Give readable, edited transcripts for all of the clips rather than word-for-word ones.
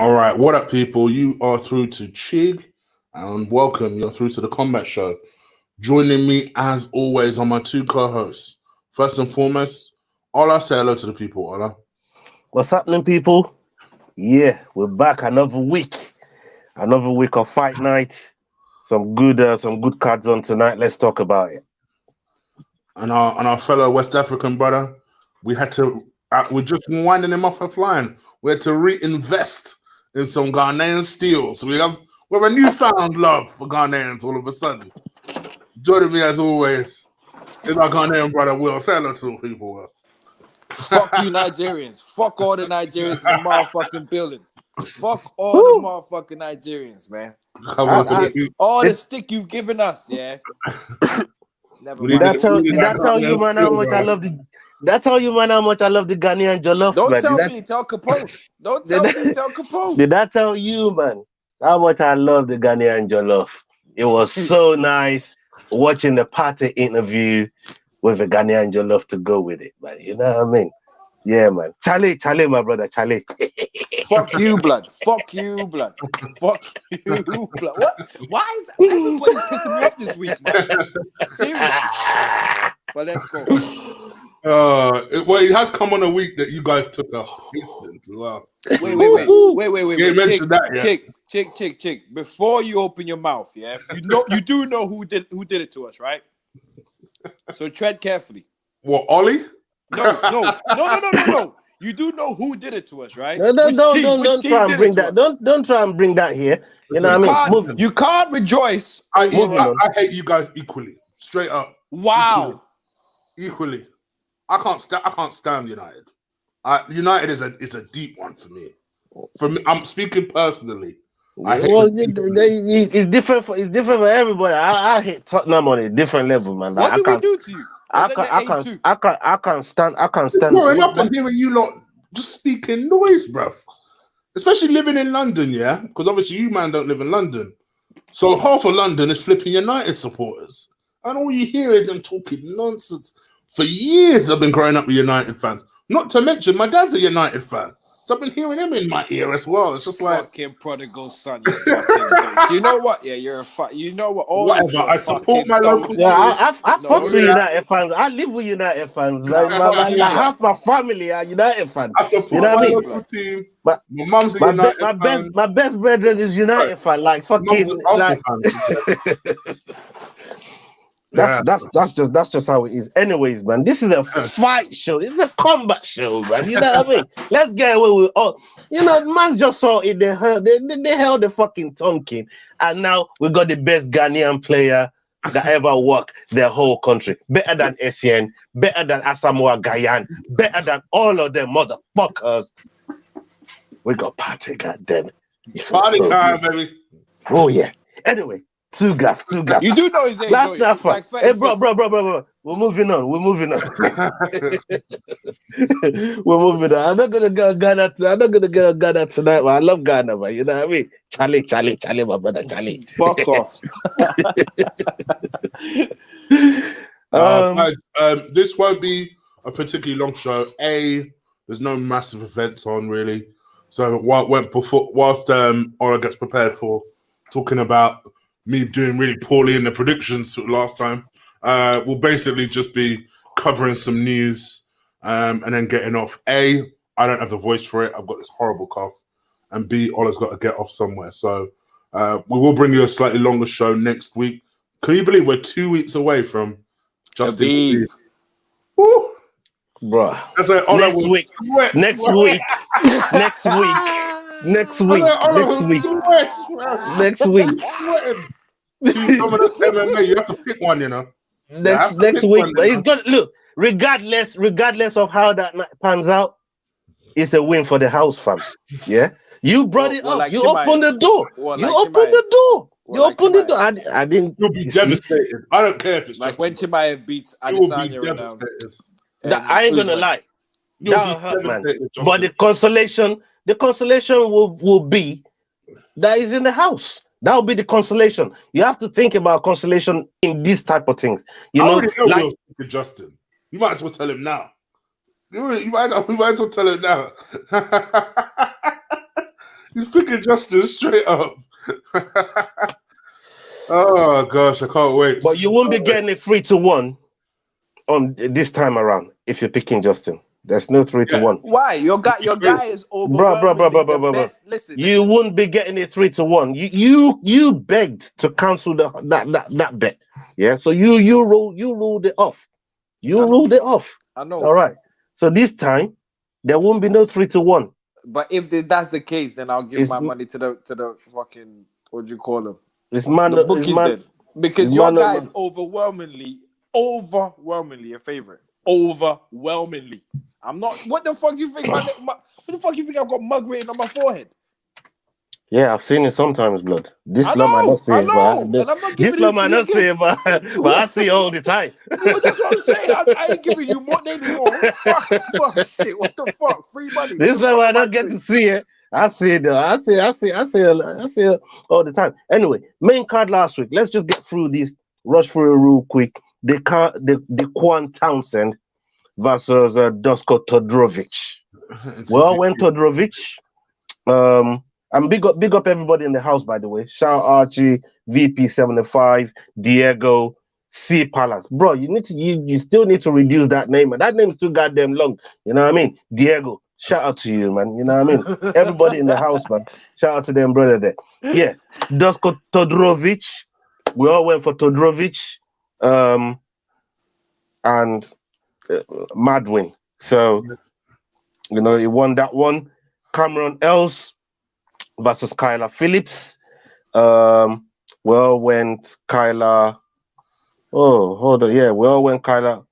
All right, what up, people? You are through to Chig, and welcome. You're through to the Kombat Show. Joining me, as always, are my two co-hosts. First and foremost, Ola, say hello to the people, Ola. What's happening, people? Yeah, we're back another week of fight night. Some good cards on tonight. Let's talk about it. And our fellow West African brother, we had to. We're just winding him off a flying. We had to reinvest in some Ghanaian steel. So we have a newfound love for Ghanaians all of a sudden. Joining me as always is our Ghanaian brother Will. Say hello to the people, Will. Fuck you, Nigerians. Fuck all the Nigerians in the motherfucking building. Fuck all the motherfucking Nigerians, man. All the stick you've given us, yeah. Never mind. Did I tell you, man, how much I love the? That's how you, man, how much I love the Ghanaian jollof. Don't man. tell me, tell Capone. Don't tell me, tell Capone. Did I tell you, man, how much I love the Ghanaian jollof? It was so nice watching the party interview with a Ghanaian jollof to go with it, man. You know what I mean? Yeah, man. Charlie, my brother, Charlie. Fuck you, blood. Fuck you, blood. Fuck you, blood. What? Why is everybody's pissing me off this week, man? Seriously. But let's go. Well, it has come on a week that you guys took a distance as well. Wait. You mentioned that, yeah. Chick. Before you open your mouth, yeah, you do know who did it to us, right? So tread carefully. What, Ollie? No. You do know who did it to us, right? Don't try and bring that. Don't try and bring that here. You know what I mean? You can't rejoice. I hate you guys equally, straight up. Wow. Equally. I can't stand United. United is a deep one for me. For me, I'm speaking personally. It's different for everybody. I hate Tottenham on a different level, man. What did we do to you? I can't stand. Growing up and hearing you lot just speaking noise, bruv. Especially living in London, yeah? Because obviously you, man, don't live in London. So half of London is flipping United supporters. And all you hear is them talking nonsense. For years I've been growing up with United fans. Not to mention my dad's a United fan. So I've been hearing him in my ear as well. It's just like fucking prodigal son. You fucking do you know what? Yeah, you're a you know what? Whatever. I support my local. Yeah, I fuck with United fans. I live with United fans. Half my family are United fans. I support my local team. But my mum's a United fan. My best brethren is United fan. Like fucking like. That's just how it is. Anyways, man, this is a fight show. It's a combat show, man. You know what I mean? Let's get away with all. You know, man just saw it. They held the fucking Tonkin, and now we got the best Ghanaian player that ever walked the whole country. Better than Essien, better than Asamoah Gyan, better than all of them motherfuckers. We got party, goddamn it. Party time, baby. Oh yeah. Anyway. Two gas. You do know his age. That's fine. Like hey, bro. We're moving on. We're moving on. I'm not gonna go Ghana. I'm not gonna go Ghana tonight, man. I love Ghana, man. You know what I mean? Charlie, my brother, Charlie. Fuck off. Guys, this won't be a particularly long show. There's no massive events on really. So whilst Ola gets prepared for talking about me doing really poorly in the predictions last time, we'll basically just be covering some news and then getting off. I don't have the voice for it. I've got this horrible cough. And B, Ola's got to get off somewhere. So we will bring you a slightly longer show next week. Can you believe we're 2 weeks away from Justin Bieber? Woo! Bruh. That's like, next week. MMA, you have to pick one, you know. Next week, but he's got look. Regardless of how that pans out, it's a win for the house, fam. Yeah, you brought it up. Like you opened the door. You opened the door. I didn't. You'll be devastated. I don't care if it's like when Chimaev beats Adesanya. I ain't gonna lie. That hurt, man. But the consolation will be that is in the house. That will be the consolation. You have to think about consolation in these type of things. You know, like Justin. You might as well tell him now. You might as well tell him now. He's picking Justin straight up. Oh gosh, I can't wait. But you won't be getting a 3-1 on this time around if you're picking Justin. There's no 3-1. Why? Your guy is overwhelmingly the best. Listen, you wouldn't be getting a 3-1. You begged to cancel that bet. Yeah. So you ruled it off. Ruled it off. I know. All right. So this time there won't be no 3-1. But if that's the case, then I'll give my money to the fucking, what do you call them? The bookies then. Because your guy is overwhelmingly a favorite. Overwhelmingly. I'm not. What the fuck do you think? What the fuck you think I've got mug written on my forehead? Yeah, I've seen it sometimes, blood. This lot might not say it, but this lot might not say it, but I see it all the time. Dude, that's what I'm saying. I ain't giving you more anymore. Fuck, shit. What the fuck? Free money. This lot might not get to see it. I see it though. I see it all the time. Anyway, main card last week. Let's just get through this. Rush through it real quick. The Quan Townsend versus Dusko Todorovic. Well, when Todorovic, and big up everybody in the house, by the way. Shout out Archie, VP75, Diego, C Palace. Bro, you still need to reduce that name, and that name's too goddamn long. You know what I mean? Diego, shout out to you, man. You know what I mean? Everybody in the house, man. Shout out to them, brother there. Yeah. Dusko Todorovic. We all went for Todorovic. And mad win. So, he won that one. Cameron Els versus Kyla Phillips. Well went Kyla. Oh, hold on. Yeah, well went Kyla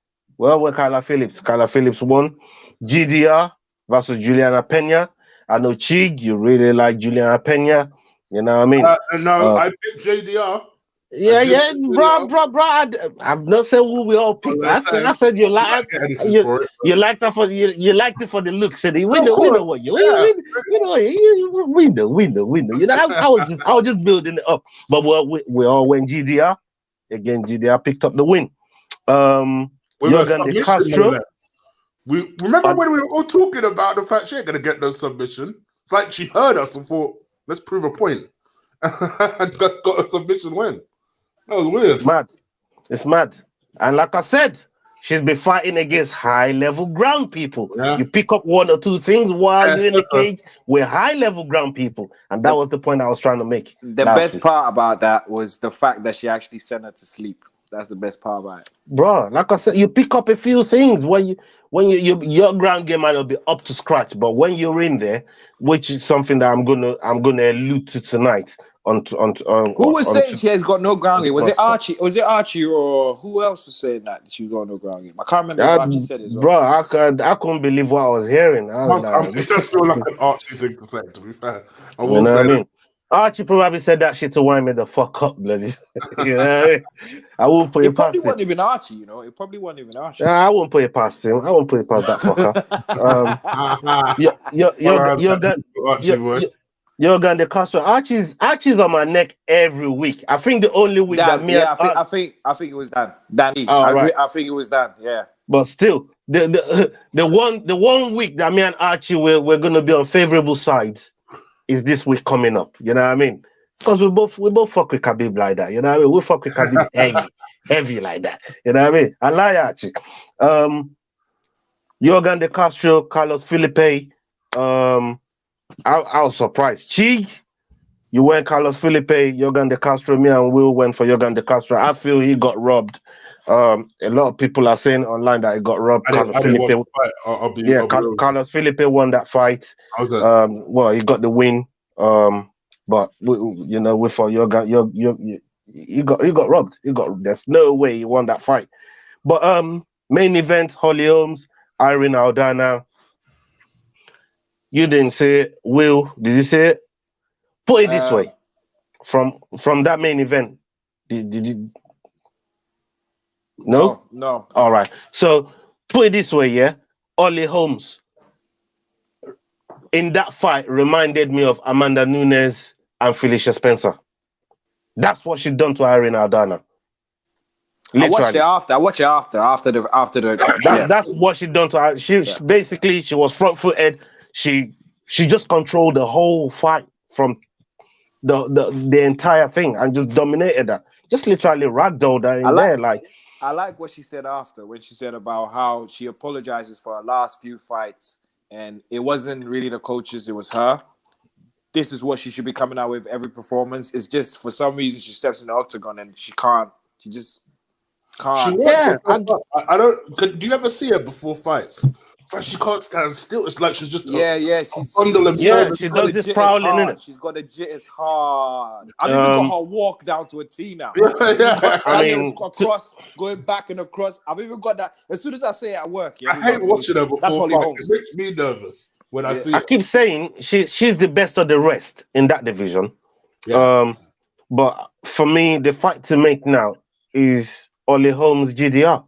Phillips. Kyla Phillips won. GDR versus Juliana Pena. I know Chig, you really like Juliana Pena. You know what I mean? No, I picked JDR. Yeah, bro. I've not said who we all picked. I said you liked it for the looks. Said we know what you. We know. You know, I was just building it up. But we all went GDR. Again, GDR picked up the win. De Castro. We remember when we were all talking about the fact she ain't gonna get no submission. It's like she heard us and thought, let's prove a point. And got a submission win. That was weird. It's mad. And like I said, she's been fighting against high-level ground people. Yeah. You pick up one or two things while you're in the cage with high-level ground people. And that was the point I was trying to make. The best part about that was the fact that she actually sent her to sleep. That's the best part about it. Bro, like I said, you pick up a few things when your ground game might not be up to scratch, but when you're in there, which is something that I'm gonna allude to tonight. Who was saying she has got no ground game? Was it Archie? Or who else was saying that she got no ground game? I can't remember what Archie said as well. Bro, I couldn't believe what I was hearing. It just feels like an Archie thing to say, to be fair. You know what I mean? Archie probably said that shit to wind me the fuck up, bloody. You know what I mean? I won't put it past him. It probably wasn't even Archie, you know. It probably wasn't even Archie. I won't put it past him. I won't put it past that fucker. You're going to Castro. Archie's on my neck every week. I think the only week Dan, I think it was Dan. Danny. Right. I think it was Dan. Yeah. But still, the one week that me and Archie we're gonna be on favorable sides is this week coming up. You know what I mean? Because we both fuck with Khabib like that. You know what I mean? We fuck with Khabib heavy like that. You know what I mean? I lie, Archie. Jorgen De Castro, Carlos Felipe. I was surprised. Chig, you went Carlos Felipe, Jorgen De Castro. Me and Will went for Jorgen De Castro. I feel he got robbed. A lot of people are saying online that he got robbed. Carlos Felipe won that fight. Well, he got the win. But we thought he got robbed. There's no way he won that fight. But main event, Holly Holmes, Irene Aldana. You didn't say it. Will, did you say it? Put it this way. From that main event, did you? No? No. All right. So put it this way, yeah. Holly Holmes in that fight reminded me of Amanda Nunes and Felicia Spencer. That's what she done to Irene Aldana. Literally. I watched it after the. That's what she done to her. She basically was front-footed. She just controlled the whole fight. from the entire thing and just dominated her. Just literally ragdolled her in there. Like, I like what she said after, when she said about how she apologizes for her last few fights and it wasn't really the coaches, it was her. This is what she should be coming out with every performance. It's just for some reason she steps in the octagon and she just can't. I don't. Do you ever see her before fights? She can't stand still. It's like she's just she's she does this prowling in it. She's got a jitters hard. I've even got her walk down to a T now. I mean, across, going back and across. I've even got that. As soon as I say it at work, I hate watching her before fights. It makes me nervous when I see it. I keep saying she's the best of the rest in that division. Yeah. But for me, the fight to make now is Ollie Holmes GDR.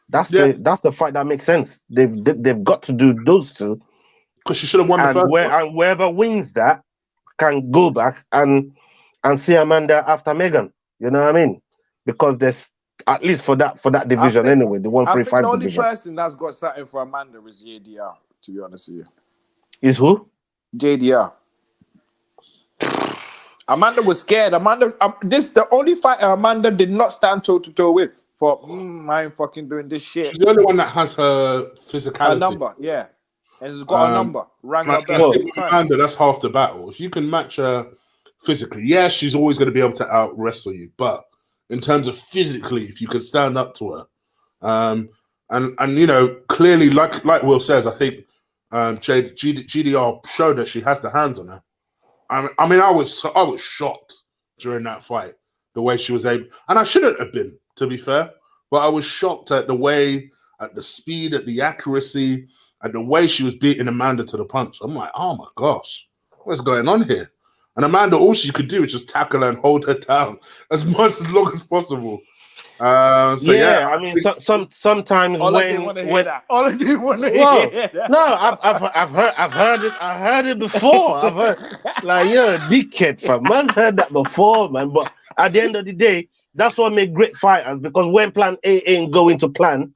That's the fight that makes sense. They've got to do those two. Because she should have won the first one. And whoever wins that can go back and see Amanda after Megan. You know what I mean? Because there's at least for that division anyway, the 135 division. The only person that's got something for Amanda is JDR, to be honest with you. Is who? JDR. Amanda was scared. This the only fight Amanda did not stand toe to toe with. For I ain't fucking doing this shit. She's the only one that has her physicality. Her number, yeah. And it's got a number. Rang her bell. Amanda, that's half the battle. If you can match her physically, she's always going to be able to out wrestle you. But in terms of physically, if you can stand up to her, and you know, clearly, like Will says, I think GDR showed that she has the hands on her. I mean, I was shocked during that fight, the way she was able, and I shouldn't have been, to be fair, but I was shocked at the way, at the speed, at the accuracy, at the way she was beating Amanda to the punch. I'm like, oh my gosh, what's going on here? And Amanda, all she could do is just tackle her and hold her down as long as possible. I mean, sometimes all I didn't want to hear that. All I didn't want to hear that. No, I've heard it. I heard it before. I've heard, like, you're a dickhead, fam. Man's heard that before, man. But at the end of the day, that's what makes great fighters. Because when plan A ain't going to plan,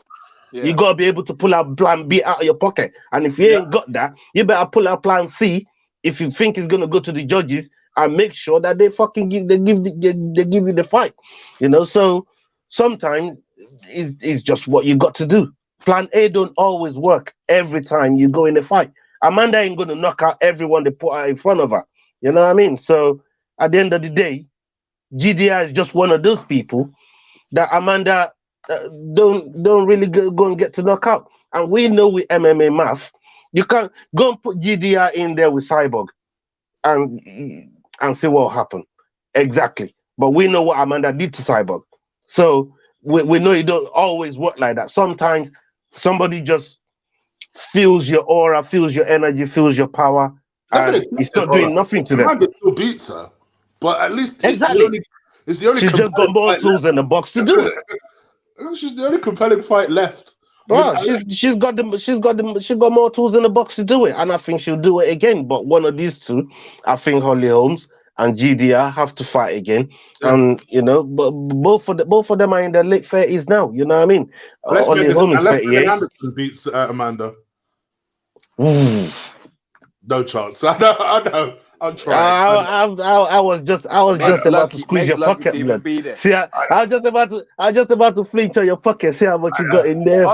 you gotta be able to pull out plan B out of your pocket. And if you ain't got that, you better pull out plan C if you think it's gonna go to the judges and make sure that they fucking give you the fight. You know, so sometimes it's just what you got to do. Plan A don't always work every time you go in a fight. Amanda ain't going to knock out everyone they put out in front of her. You know what I mean? So at the end of the day, GDR is just one of those people that Amanda don't really go and get to knock out. And we know with MMA math, you can't go and put GDR in there with Cyborg and see what will happen. Exactly. But we know what Amanda did to Cyborg. So we know it don't always work like that. Sometimes somebody just feels your aura, feels your energy, feels your power, and it's not doing nothing to them. Amanda still beats her, but at least exactly. It's the only She's just got more tools in the box to do it. She's the only compelling fight left. She's got more tools in the box to do it, and I think she'll do it again. But one of these two, I think Holly Holmes and GDR have to fight again. And you know, but both of them are in their late 30s now. You know what I mean? Holly Holmes is 38. Anderson beats Amanda. No chance. I know. I'm trying. I was just about to squeeze your pocket, blood. See, I was just about to flinch on your pocket. See how much you got in there.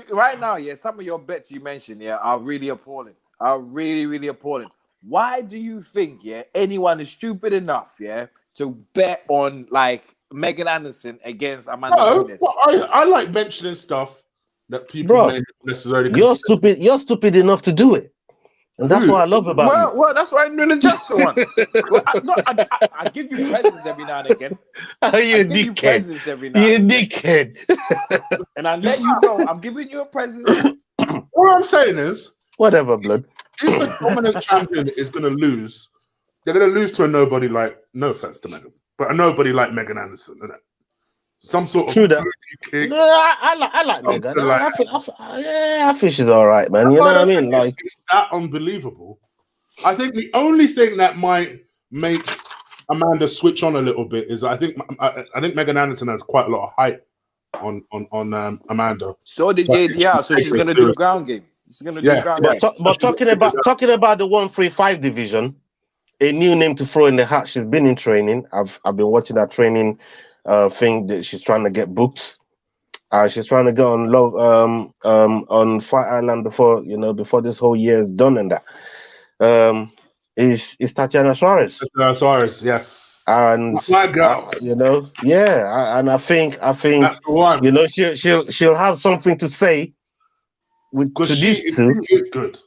Right now, some of your bets you mentioned, are really appalling. Are really, really appalling. Why do you think, anyone is stupid enough, to bet on like Megan Anderson against Amanda Nunes? I like mentioning stuff that people may not necessarily consider. You're stupid enough to do it. And that's what I love about you. Well, that's why I'm doing the just one. I give you presents every now and again. You dickhead. And I let you know I'm giving you a present. What I'm saying is, whatever, blood. If a dominant champion is going to lose, they're going to lose to a nobody like, no offense to Megan, but a nobody like Megan Anderson, isn't it? Some sort of kick. No, I like Megan. I think she's all right, man. You know what I mean? Like, it's that unbelievable. I think the only thing that might make Amanda switch on a little bit is I think Megan Anderson has quite a lot of hype on Amanda. So did JDR. So she's going to do ground game. She's going to do ground game. But talking about the 135 division, a new name to throw in the hat. She's been in training. I've been watching that training thing that she's trying to get booked. She's trying to go on Fight Island before this whole year is done and that. Is Tatiana Suarez. Tatiana Suarez, yes. And my girl. And I think that's the one. She'll have something to say she is good.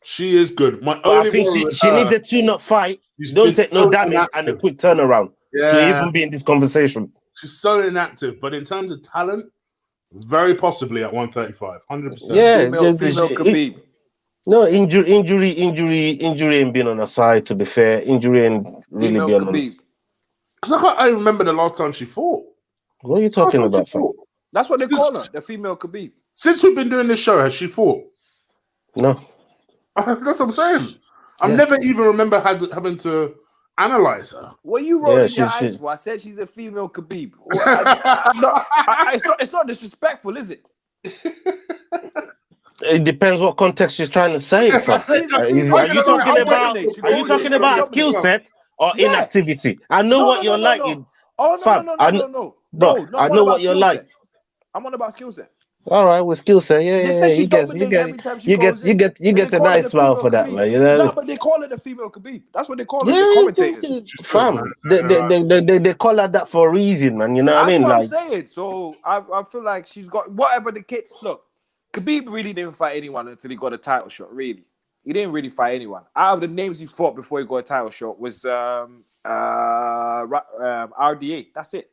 She is good. I think she needs a tune-up fight. Don't take no damage inactive. And a quick turnaround to even be in this conversation. She's so inactive, but in terms of talent, very possibly at 135, 100%. Yeah, female Khabib. No, injury ain't been on her side, to be fair. Injury ain't really been on her side. Because I remember the last time she fought. What are you talking about, fam? That's what they call her, the female Khabib. Since we've been doing this show, has she fought? No. That's what I'm saying. I've never even remember having to analyze her. What you rolling your eyes for? I said she's a female Khabib. It's not disrespectful, is it? It depends what context she's trying to say. Are you talking about a skill set or inactivity? I know what you're like. Oh no! I know what you're like. I'm on about skill set. All right, with skill set, you get a nice smile for that, man. You know? No, but they call it a female Khabib. That's what they call it. The commentators, fam. They call her that for a reason, man. You know what I mean? That's what I'm saying. So I feel like she's got whatever the kid. Look, Khabib really didn't fight anyone until he got a title shot. Really, he didn't really fight anyone. Out of the names he fought before he got a title shot was RDA. That's it.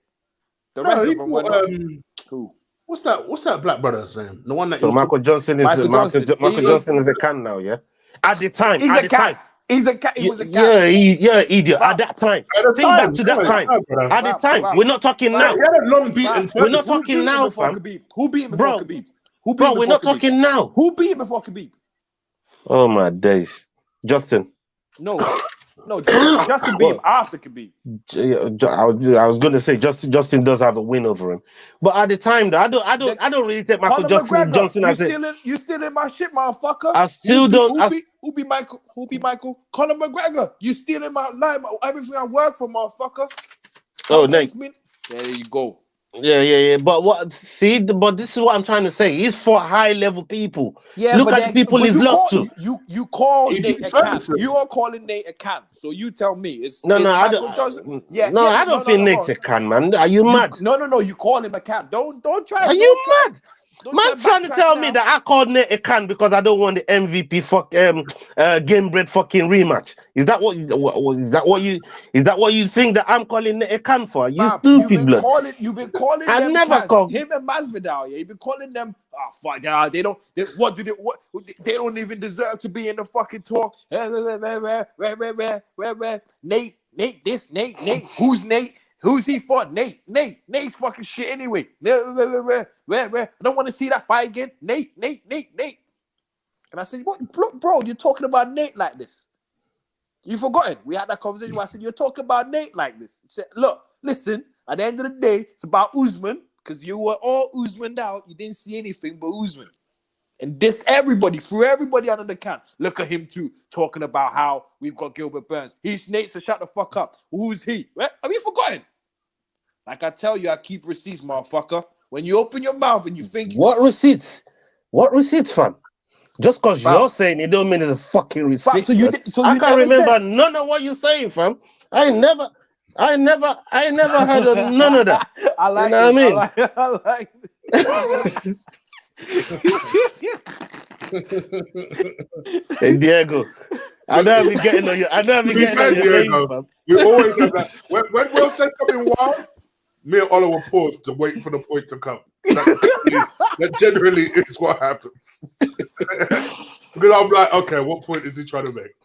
The rest of them were who. What's that black brother's name? The one that Michael Johnson is Johnson is a can now, yeah. At the time, he's a cat. He was a cat. Yeah, idiot. At that time, think back to that time. At the time, we're not talking now. He had a long beaten. We're not talking now, fam. Who beat him before Khabib? Bro, we're not talking now. Who beat him before Khabib? Oh my days, Justin. No, Justin beat him after Khabib. I was going to say Justin does have a win over him, but at the time, though, I don't really take Michael Johnson as it. You still in my shit, motherfucker. I still don't. Who be Michael? Conor McGregor. You still in my life. Everything I work for, motherfucker. Oh, Nate. There you go. Yeah. But this is what I'm trying to say. He's for high-level people. Yeah, look at the people he's lost to. You call Nate a can. You are calling Nate a can. So you tell me. I don't think Nate's a can, man. Are you mad? No. You call him a can. Don't try. Are you mad? Man's trying to tell me that I called Nate a can because I don't want the MVP game bread fucking rematch. Is that what you think that I'm calling Nate a can for? You stupid blood. You've been calling I them never cans. called Him and Masvidal. Yeah, you've been calling them. Oh fuck! They don't even deserve to be in the fucking talk. Nate, this, Nate. Who's Nate? Who's he for? Nate's fucking shit anyway. I don't want to see that fight again. Nate. And I said, what, bro, you're talking about Nate like this. You forgotten. We had that conversation where I said, you're talking about Nate like this. He said, look, listen, at the end of the day, it's about Usman, because you were all Usman'd out. You didn't see anything but Usman. And dissed everybody, threw everybody under the can. Look at him too, talking about how we've got Gilbert Burns. He's Nate, so shut the fuck up. Who's he? Have you forgotten? Like I tell you, I keep receipts, motherfucker. When you open your mouth and you think... What receipts? What receipts, fam? Just because you're saying it don't mean it's a fucking receipt. I can't remember none of what you're saying, fam. I ain't never heard of none of that. I like you know what I mean? Hey Diego, I know I'm getting on your name, fam. We always have that. When Will said something wild, me and Ola will pause to wait for the point to come. That generally is what happens. Because I'm like, okay, what point is he trying to make?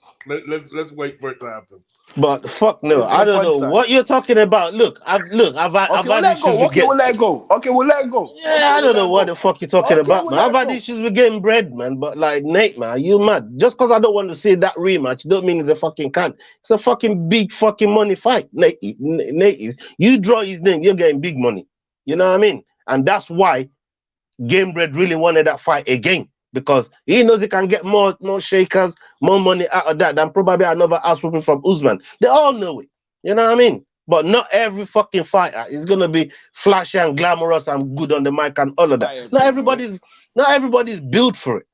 Let's wait for it to happen. But fuck no, I don't know what you're talking about. Look, I've we'll let it go. Yeah, I don't know what the fuck you're talking about, man. I've had issues with getting bread, man. But like Nate, man, are you mad? Just because I don't want to see that rematch, don't mean it's a fucking can. It's a fucking big fucking money fight. Nate is. You draw his name, you're getting big money. You know what I mean? And that's why Game Bread really wanted that fight again. because he knows he can get more shakers, more money out of that than probably another ass whooping from Usman. They all know it. You know what I mean? But not every fucking fighter is gonna be flashy and glamorous and good on the mic and all of that. Not everybody's built for it.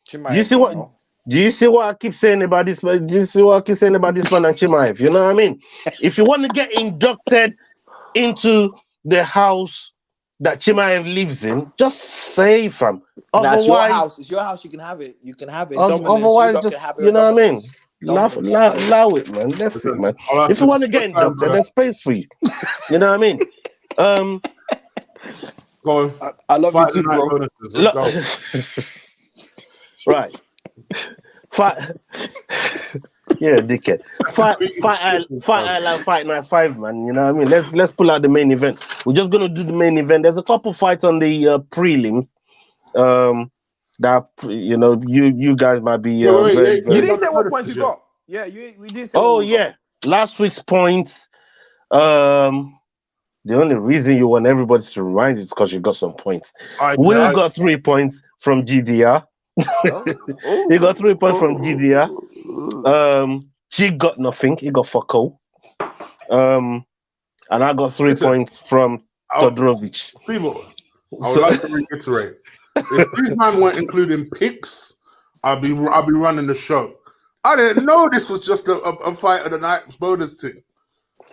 Do you see what? Do you see what I keep saying about this? Do you see what I keep saying about this man and Chimaev? You know what I mean? If you want to get inducted into the house that Chimaev lives in, just say, fam. Otherwise, it's your house. It's your house. You can have it. You can have it. Otherwise, just, you know what I mean? Allow it, man. That's it, man. If you want to get inducted, there's space for you. You know what I mean? Go on. I love you too, bro. Right. Fight. Yeah, dickhead. Fight night 5, man. You know what I mean? Let's pull out the main event. We're just gonna do the main event. There's a couple fights on the prelims. That you guys might be. You didn't say what points you got. Yeah, we did say. Oh yeah, last week's points. The only reason you want everybody to rewind is because you got some points. Will got 3 points from GDR. He got 3 points from GDR. Chig got nothing. He got fuck all. And I got 3 points from Todorovic. People, I would like to reiterate: if these man weren't including picks, I'll be running the show. I didn't know this was just a fight of the night bonus thing.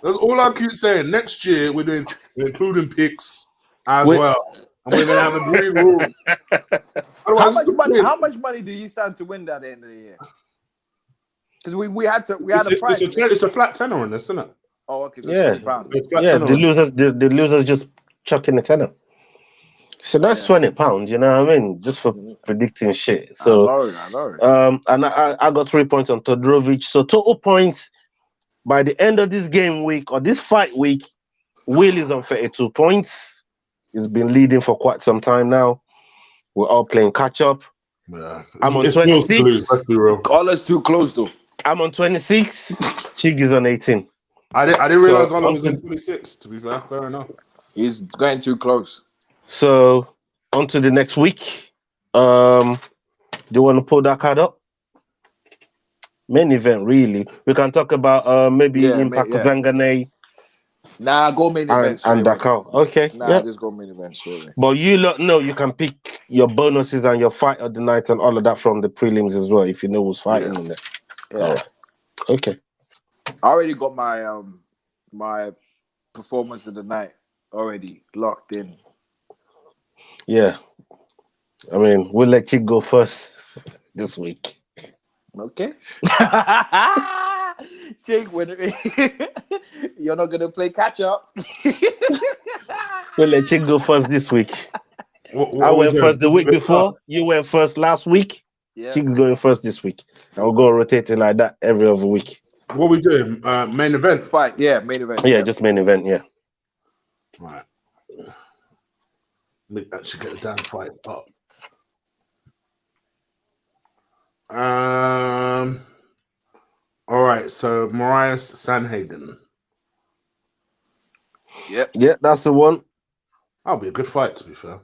That's all I keep saying. Next year we're including picks as well. And we're gonna have a green room. How much money do you stand to win at the end of the year? Because we had a price. It's a flat tenner on this, isn't it? Oh, okay. So £20. Yeah, the losers just chuck in a tenner. So that's £20, you know what I mean? Just for predicting shit. So I know. And I got 3 points on Todorovic. So total points by the end of this game week or this fight week, Will is on 32 points. He's been leading for quite some time now. We're all playing catch up. Yeah. I'm on 26. Ola's too close though. I'm on 26. Chig is on 18. I didn't realize Ola was on 26. To be fair enough. He's going too close. So on to the next week. Do you want to pull that card up? Main event, really. We can talk about maybe Impact Zangane. Nah, go main event. And Dakar. Okay. Just go main event. Surely. But you know you can pick your bonuses and your fight of the night and all of that from the prelims as well, if you know who's fighting in there. Yeah. Right. Okay. I already got my my performance of the night already locked in. Yeah. I mean, we'll let you go first this week. Okay. Chig, you're not gonna play catch up. We'll let you go first this week. I went first the week before. You went first last week. Yeah. Chig's going first this week. I'll go rotating like that every other week. What we doing? Main event fight. Yeah, main event. Yeah, just main event. Yeah. Right. Let me actually get the damn fight up. All right. So Marius Sanhagen. Yep. Yeah, that's the one. That'll be a good fight, to be fair.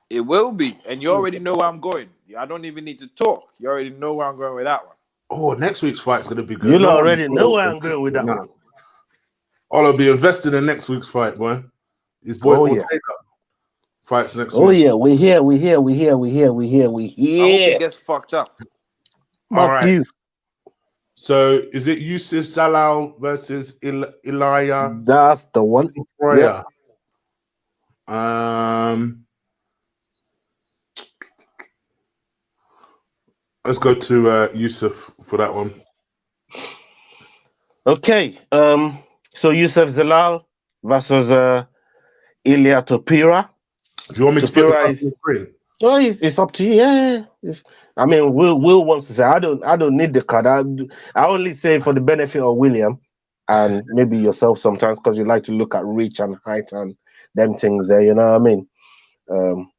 It will be, and you already know where I'm going. I don't even need to talk. You already know where I'm going with that one. Oh, next week's fight's going to be good. You already know where I'm going with that one. I'll be invested in next week's fight, boy. His boy Ortega fights next week. Oh, yeah. We're here. I hope it gets fucked up. All right. You. So, is it Yusuf Zalal versus Ilya? That's the one. Yeah. Let's go to Yusuf for that one. Okay. So Yusuf Zalal versus Ilya Topira. Do you want me to put this on the screen? Oh, it's up to you. Yeah. I mean, Will wants to say I don't need the card. I only say for the benefit of William and maybe yourself sometimes because you like to look at reach and height and them things there. You know what I mean?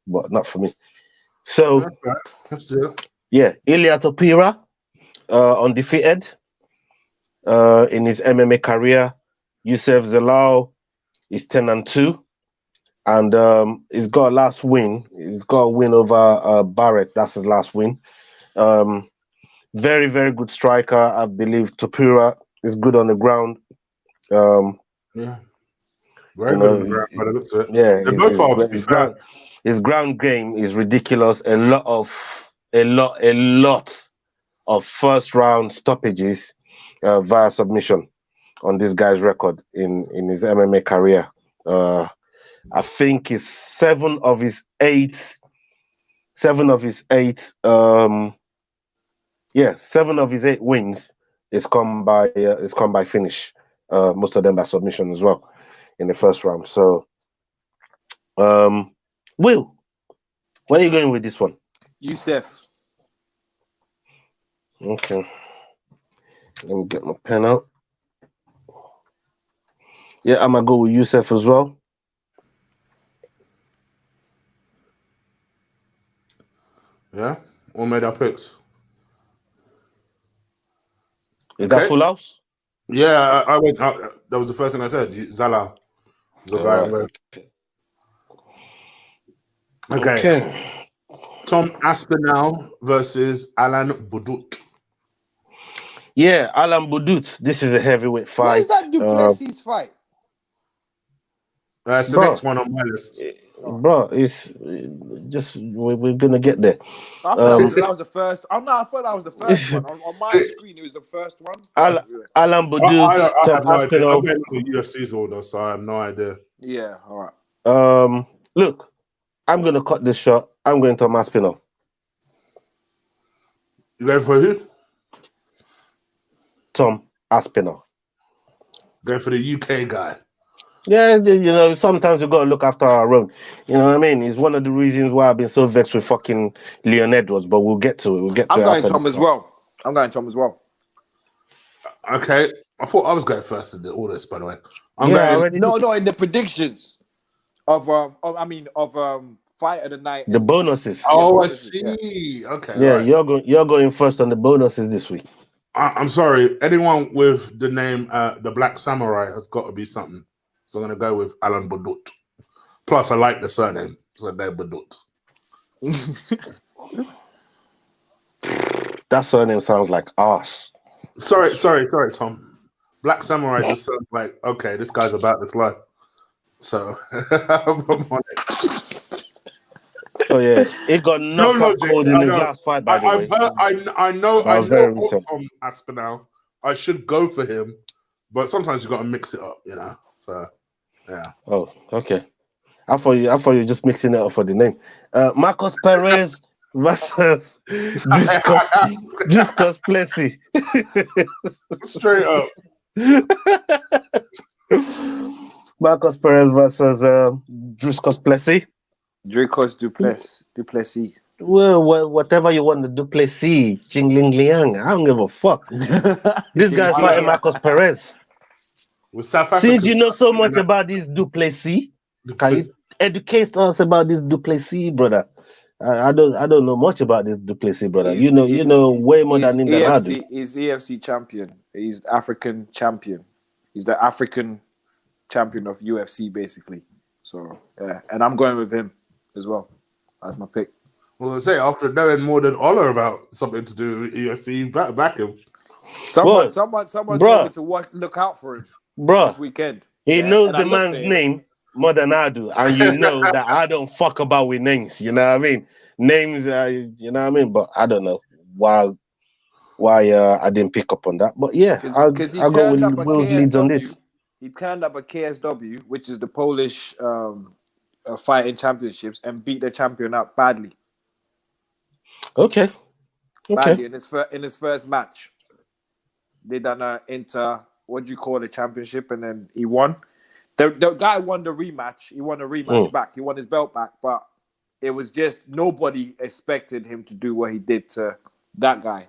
But not for me. So that's right. Let's do it. Yeah, Ilya Topira, undefeated in his MMA career. Yusuf Zalal is 10-2, and he's got a last win. He's got a win over Barrett. That's his last win. Very, very good striker. I believe Topura is good on the ground. Yeah. Very good on the ground, by the looks of it. Yeah, They're both far, to be fair. His ground game is ridiculous. A lot of first round stoppages via submission on this guy's record in his MMA career. I think it's seven of his eight wins is come by finish. Most of them by submission as well in the first round. So, Will, where are you going with this one? Youssef. Okay. Let me get my pen out. Yeah, I'm gonna go with Youssef as well. Yeah, all made our picks. Is that full house? Yeah, I went. That was the first thing I said. Zala was the guy. Right. Okay. Tom Aspinall versus Alan Budut. Yeah, Alan Budut. This is a heavyweight fight. Where's that Duplessis fight? It's the next one on my list. Bro, it's just we're gonna get there. I thought that was the first. Oh no, I thought that was the first one. On my screen, it was the first one. Alan Budut. I have no idea. I'm getting the UFC's order, so I have no idea. Yeah, all right. Look, I'm gonna cut this short. I'm going to Aspinall. You going for who? Tom Aspinall. Going for the UK guy. Yeah, you know, sometimes we got to look after our own. You know what I mean? It's one of the reasons why I've been so vexed with fucking Leon Edwards, but we'll get to it. I'm going Tom as well. Okay. I thought I was going first in all this, by the way. No, in the predictions of fight of the night. The bonuses. Oh, I see. Yeah. Okay. Yeah, right. You're going first on the bonuses this week. I'm sorry. Anyone with the name the Black Samurai has got to be something. So I'm going to go with Alan Budut. Plus, I like the surname. So they're Budut. That surname sounds like arse. Sorry, Tom. Black Samurai just sounds like, okay, this guy's about this life. So, I'm on it. Oh, yeah. It got knocked out cold in his last fight, by the way. I know Tom Aspinall. I should go for him, but sometimes you got to mix it up, you know. So, yeah. Oh, okay. I thought you were just mixing it up for the name. Marcos Perez versus Driscoll Plessy. Straight up. Marcos Perez versus Driscoll Plessy. Duplessis. Well, whatever you want to Duplessis, Jing Ling Liang. I don't give a fuck. This guy's fighting Marcos Perez. Since you know so much about this Duplessis, can you educate us about this Duplessis, brother? I don't know much about this Duplessis, brother. You know way more than him than I do. He's EFC champion. He's African champion. He's the African champion of UFC, basically. So yeah, and I'm going with him as well. That's my pick. Well, I say after knowing more than Ola about something to do with UFC, back him. Someone told me to look out for him. This weekend. He knows the man's name more than I do, and you know that I don't fuck about with names. You know what I mean? Names, you know what I mean? But I don't know why I didn't pick up on that. But yeah, I'll go with Will's leads on this. He turned up at KSW, which is the Polish fighting championships, and beat the champion up badly. Okay. Badly in his first match. They done what do you call the championship, and then he won. The guy won the rematch. He won a rematch back. He won his belt back, but it was just nobody expected him to do what he did to that guy,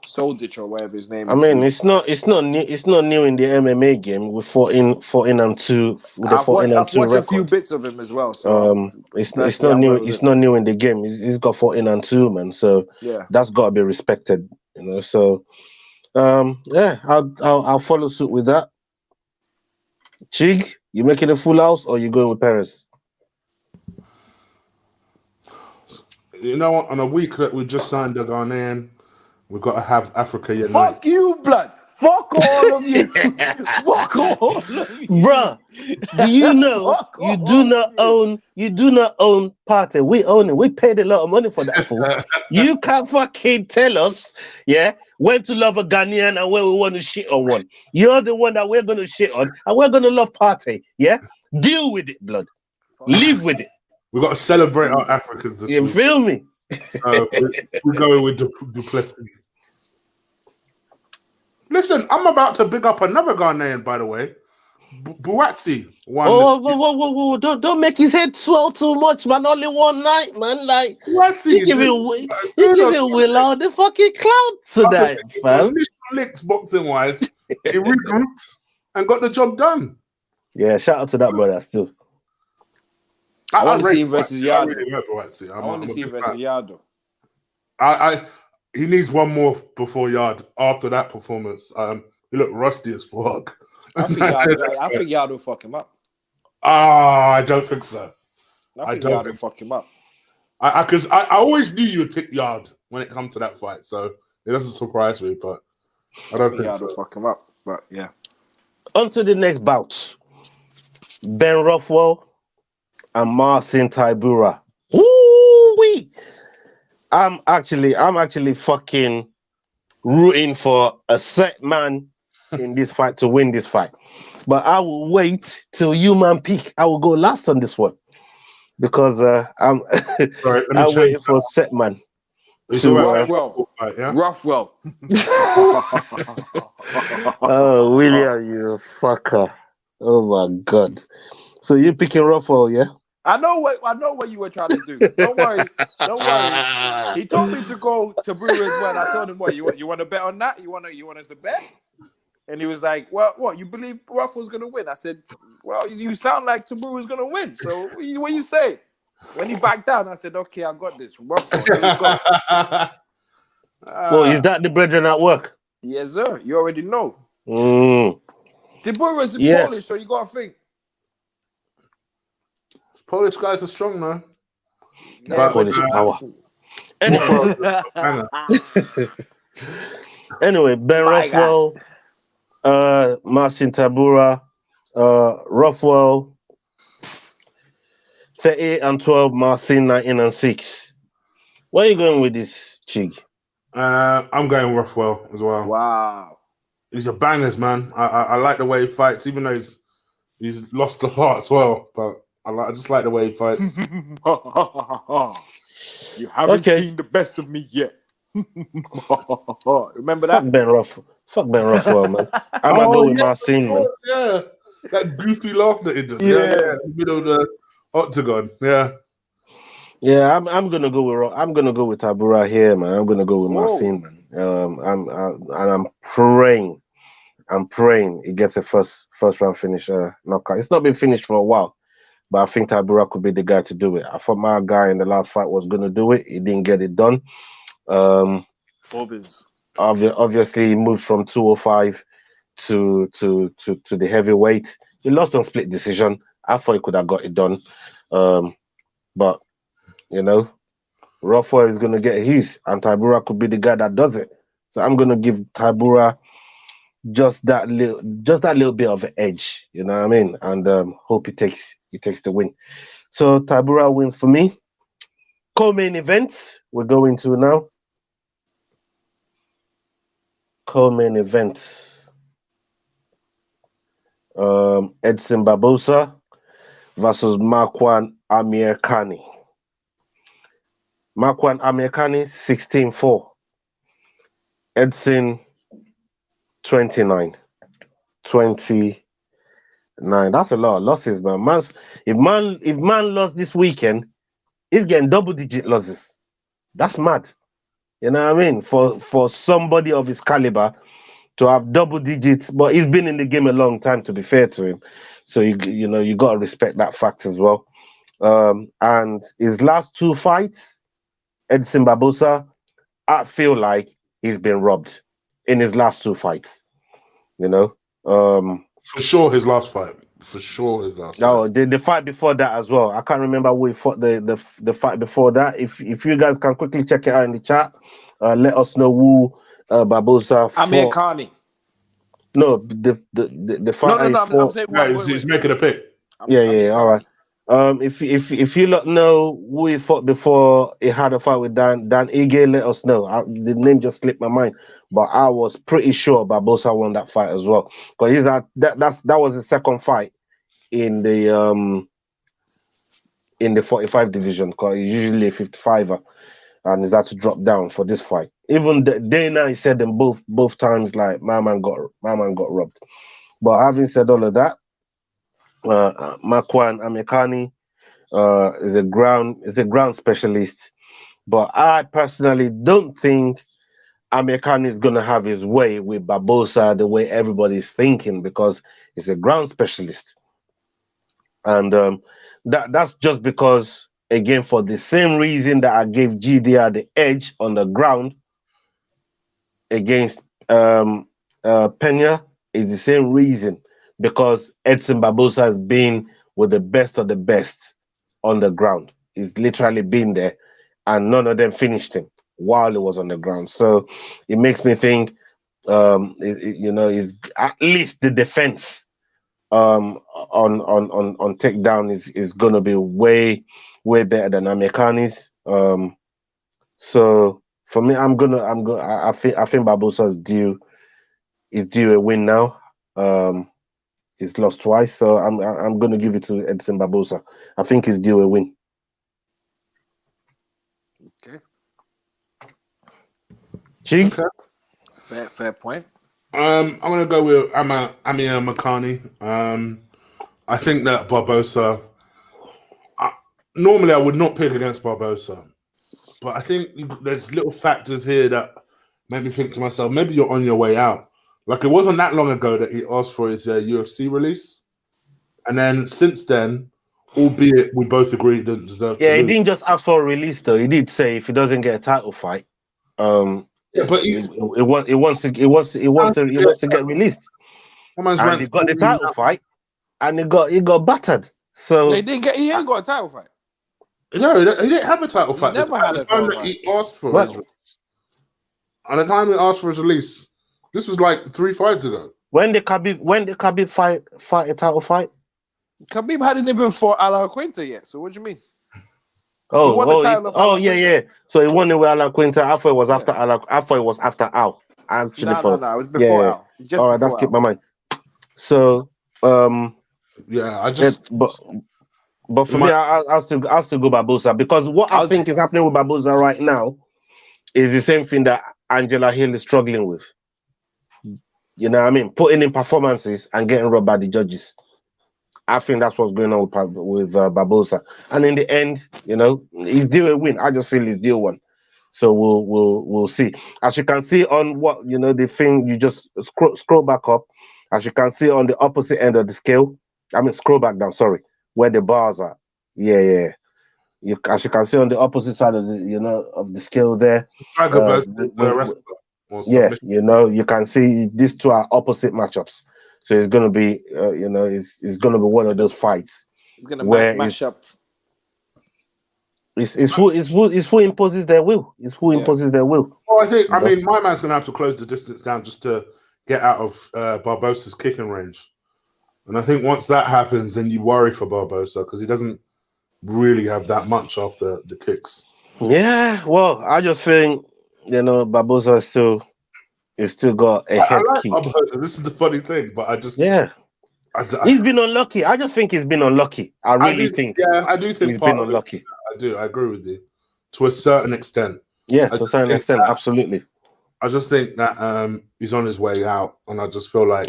Soldic or whatever his name is. I mean, it's not new in the MMA game. With 14 and 2. I've watched a few bits of him as well. So it's not new. It's not new in the game. He's got 14 and 2, man. So yeah, that's got to be respected, you know. So yeah, I'll follow suit with that. Chig, you making a full house or you going with Perez? You know what? On a week that we just signed a Ghanaian, we've got to have Africa unite. Fuck you, blood. Fuck all of you. Fuck all of you. Bruh, do you know you do not own Partey? We own it. We paid a lot of money for that fool. You can't fucking tell us, yeah, when to love a Ghanaian and when we want to shit on one. You're the one that we're gonna shit on, and we're gonna love Partey, yeah? Deal with it, blood. Live with it. We've got to celebrate our Africans this week. You feel me? So we're going with Duplessis. Listen, I'm about to big up another Ghanaian, by the way. Buatsi won. Whoa. Don't make his head swell too much, man. Only one night, man. Like, you give Will all the fucking clout tonight, man. Licks boxing-wise, he regrouped and got the job done. Yeah, shout out to that brother, still. I want to see him versus Yardo. I want to see him versus Yardo. He needs one more before Yard. After that performance, he looked rusty as fuck. I think Yardo will fuck him up. I don't think so. I think Yardo will fuck him up. Because I always knew you would pick Yard when it comes to that fight, so it doesn't surprise me. But I don't think Yardo will fuck him up. But yeah. On to the next bout. Ben Rothwell and Marcin Tybura. Woo-wee! I'm actually fucking rooting for a set man in this fight to win this fight. But I will wait till you man pick. I will go last on this one. Because I'm waiting for a set man. Rothwell. Oh, William, you fucker. Oh my God. So you're picking Rothwell, yeah? I know what you were trying to do. Don't worry. He told me to go to Brewer as well. I told him, what, you want to bet on that? You want us to bet? And he was like, well, what, you believe Ruffle's going to win? I said, well, you sound like Taburu's going to win. So what you say? When he backed down, I said, okay, I got this. Ruffle, here we go. Well, is that the brethren at work? Yes, sir. You already know. Taburu's Polish, so you got to think. Polish guys are strong, man. Yeah, Polish power. Anyway, Ben Rothwell, Marcin Tybura, Rothwell, 38-12, Marcin 19-6. Where are you going with this, Chig? I'm going Rothwell as well. Wow. He's a bangers, man. I like the way he fights, even though he's lost a lot as well. But I just like the way he fights. You haven't seen the best of me yet. Remember that? Fuck Ben Rothwell, man. I'm gonna go with Marcin, man. Yeah, that goofy laugh that he did. Yeah, in the middle of the octagon. Yeah, I'm gonna go with Tybura here, man. I'm gonna go with Marcin, man. I'm praying he gets a first round finish knockout. It's not been finished for a while, but I think Tybura could be the guy to do it. I thought my guy in the last fight was gonna do it. He didn't get it done. Obviously, he moved from 205 to the heavyweight. He lost on split decision. I thought he could have got it done, but you know, Rothwell is gonna get his, and Tybura could be the guy that does it. So I'm gonna give Tybura just that little bit of an edge, you know what I mean, and hope he takes the win. So Tybura wins for me. Co-main event we're going to now. Co-main event. Edson Barbosa versus Marwan Amirkhani. Marwan Amirkhani 16-4. Edson 29. That's a lot of losses, man. If man lost this weekend, he's getting double-digit losses. That's mad. You know what I mean? For somebody of his caliber to have double digits, but he's been in the game a long time, to be fair to him. So you got to respect that fact as well. And his last two fights, Edson Barbosa, I feel like he's been robbed in his last two fights. You know, for sure his last fight. for sure his last Oh, fight. the fight before that as well. I can't remember who he fought the fight before that. If you guys can quickly check it out in the chat, let us know who Barbosa Amir fought. Khani. No, the fight No. he I'm fought. saying No, he's making a pick. Yeah. All right. If you lot know who he fought before he had a fight with Dan Ige, let us know. The name just slipped my mind, but I was pretty sure Barbosa won that fight as well because that was his second fight in the 45 division because he's usually a 55er and he's had to drop down for this fight. Even Dana, he said them both times like my man got robbed. But having said all of that, Makwan Amikani is a ground specialist, but I personally don't think Amikani is gonna have his way with Barbosa the way everybody's thinking because he's a ground specialist, and that's just because again for the same reason that I gave GDR the edge on the ground against Pena is the same reason because Edson Barbosa has been with the best of the best on the ground. He's literally been there, and none of them finished him while he was on the ground. So it makes me think, is at least the defense on takedown is going to be way better than Americani's. So for me, I think Barbosa's due a win now. He's lost twice, so I'm gonna give it to Edson Barbosa. I think he's due a win. Okay. Chig? Okay. Fair point. I'm gonna go with Amir Makani. I think that Barbosa. Normally, I would not pick against Barbosa, but I think there's little factors here that make me think to myself, maybe you're on your way out. Like it wasn't that long ago that he asked for his UFC release, and then since then, albeit we both agree he didn't deserve to lose. Yeah, he didn't just ask for a release though. He did say if he doesn't get a title fight, but he wants to get released. And he got the title fight, and he got battered. So he ain't got a title fight. No, he didn't have a title fight. Never had a title fight. He asked for his release. And the time he asked for his release, this was like 3 fights ago. When did Khabib fight a title fight? Khabib hadn't even fought Al Quinta yet. So what do you mean? Yeah. So he won it with Al Quinta. I thought it was after Al. I thought it was after Al. Actually, no. It was before Al. Just all right, that's keep my mind. So I just but for me, I still go Barbosa because what I think is happening with Barbosa right now is the same thing that Angela Hill is struggling with. You know what I mean? Putting in performances and getting robbed by the judges. I think that's what's going on with Barbosa. And in the end, he's due a win. I just feel he's due one. So we'll see. As you can see on the thing, you just scroll back up. As you can see on the opposite end of the scale. I mean, scroll back down. Sorry, where the bars are. Yeah. As you can see on the opposite side of the scale there. You can see these two are opposite matchups. So it's gonna be, it's gonna be one of those fights. It's gonna mash up. It's who imposes their will. It's who imposes their will. Well, I mean, my man's gonna have to close the distance down just to get out of Barbosa's kicking range. And I think once that happens, then you worry for Barbosa because he doesn't really have that much after the kicks. Yeah, well, I just think Barbosa still got a head kick. Barbosa. This is the funny thing, but I just he's been unlucky. I just think he's been unlucky. I do think he's been unlucky. I agree with you to a certain extent. Yeah, to a certain extent, absolutely. I just think that he's on his way out, and I just feel like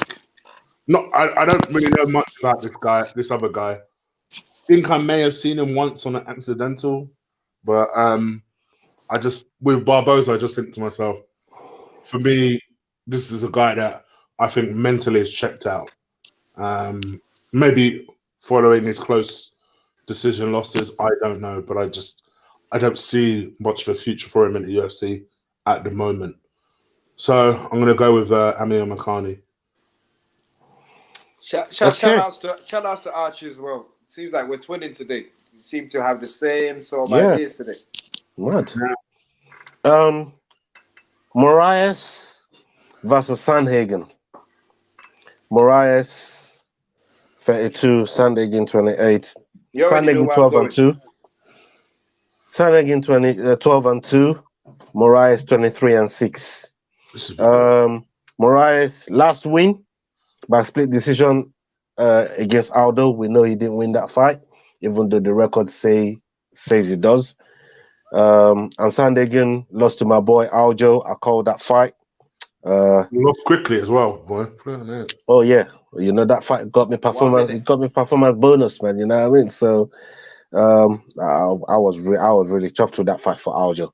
I don't really know much about this other guy. I think I may have seen him once on an accidental, but with Barbosa, I just think to myself, for me, this is a guy that I think mentally is checked out. Maybe following his close decision losses, I don't know, but I don't see much of a future for him in the UFC at the moment. So I'm going to go with Amir Makani. Shout outs to Archie as well. Seems like we're twinning today. We seem to have the same sort of ideas today. What? Moraes versus Sandhagen. Moraes 32, Sandhagen 28. Sandhagen 12-2. Sandhagen 12-2. Moraes 23-6. Moraes last win by split decision against Aldo. We know he didn't win that fight, even though the record says he does. And Sandhagen lost to my boy Aljo. I called that fight. Lost quickly as well, boy. Oh yeah, you know that fight got me performance. It got me performance bonus, man. You know what I mean? So, I was really chuffed with that fight for Aljo.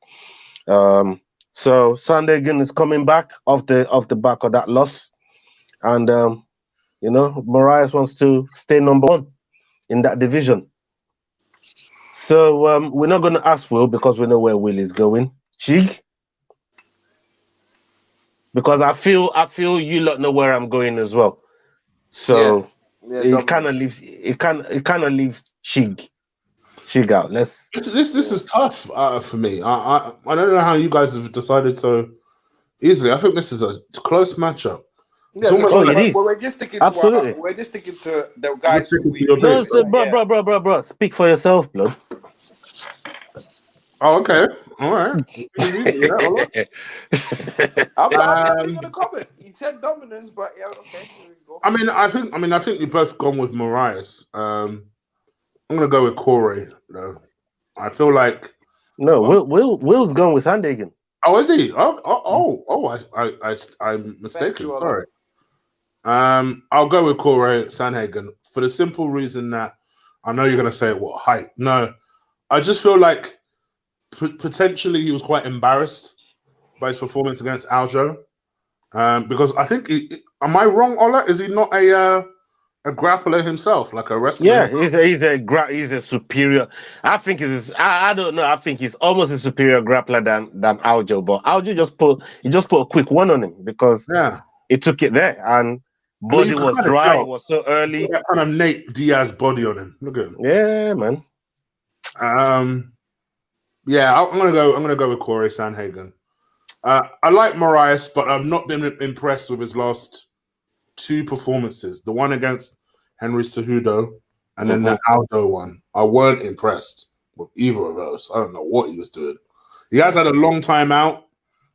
So Sandhagen is coming back off the back of that loss, and you know, Moraes wants to stay number 1 in that division. So we're not going to ask Will because we know where Will is going. Chig, because I feel you lot know where I'm going as well. So it kind of leaves Chig out. This is tough for me. I don't know how you guys have decided so easily. I think this is a close matchup. Yeah, we're just sticking to we're just sticking to the guys who we bro. Speak for yourself, blood. Oh, okay. All right. I'm gonna comment. He said dominance, but yeah, okay. Here we go. I think you've both gone with Moraes. I'm gonna go with Corey, though. I feel like Will's gone with Sandhagen. Oh, is he? I'm mistaken. Sorry. I'll go with Corey Sandhagen for the simple reason that I know you're going to say what height. No, I just feel like potentially he was quite embarrassed by his performance against Aljo, because I think am I wrong, Ola? Is he not a grappler himself, like a wrestler? Yeah, he's a superior. I think I don't know. I think he's almost a superior grappler than Aljo. But Aljo just put a quick one on him because he took it there and body was dry. It was so early. That kind of Nate Diaz body on him. Look at him. Yeah, man. Yeah, I'm gonna go with Corey Sandhagen. I like Moraes, but I've not been impressed with his last 2 performances. The one against Henry Cejudo and then the Aldo one. I weren't impressed with either of those. I don't know what he was doing. He has had a long time out,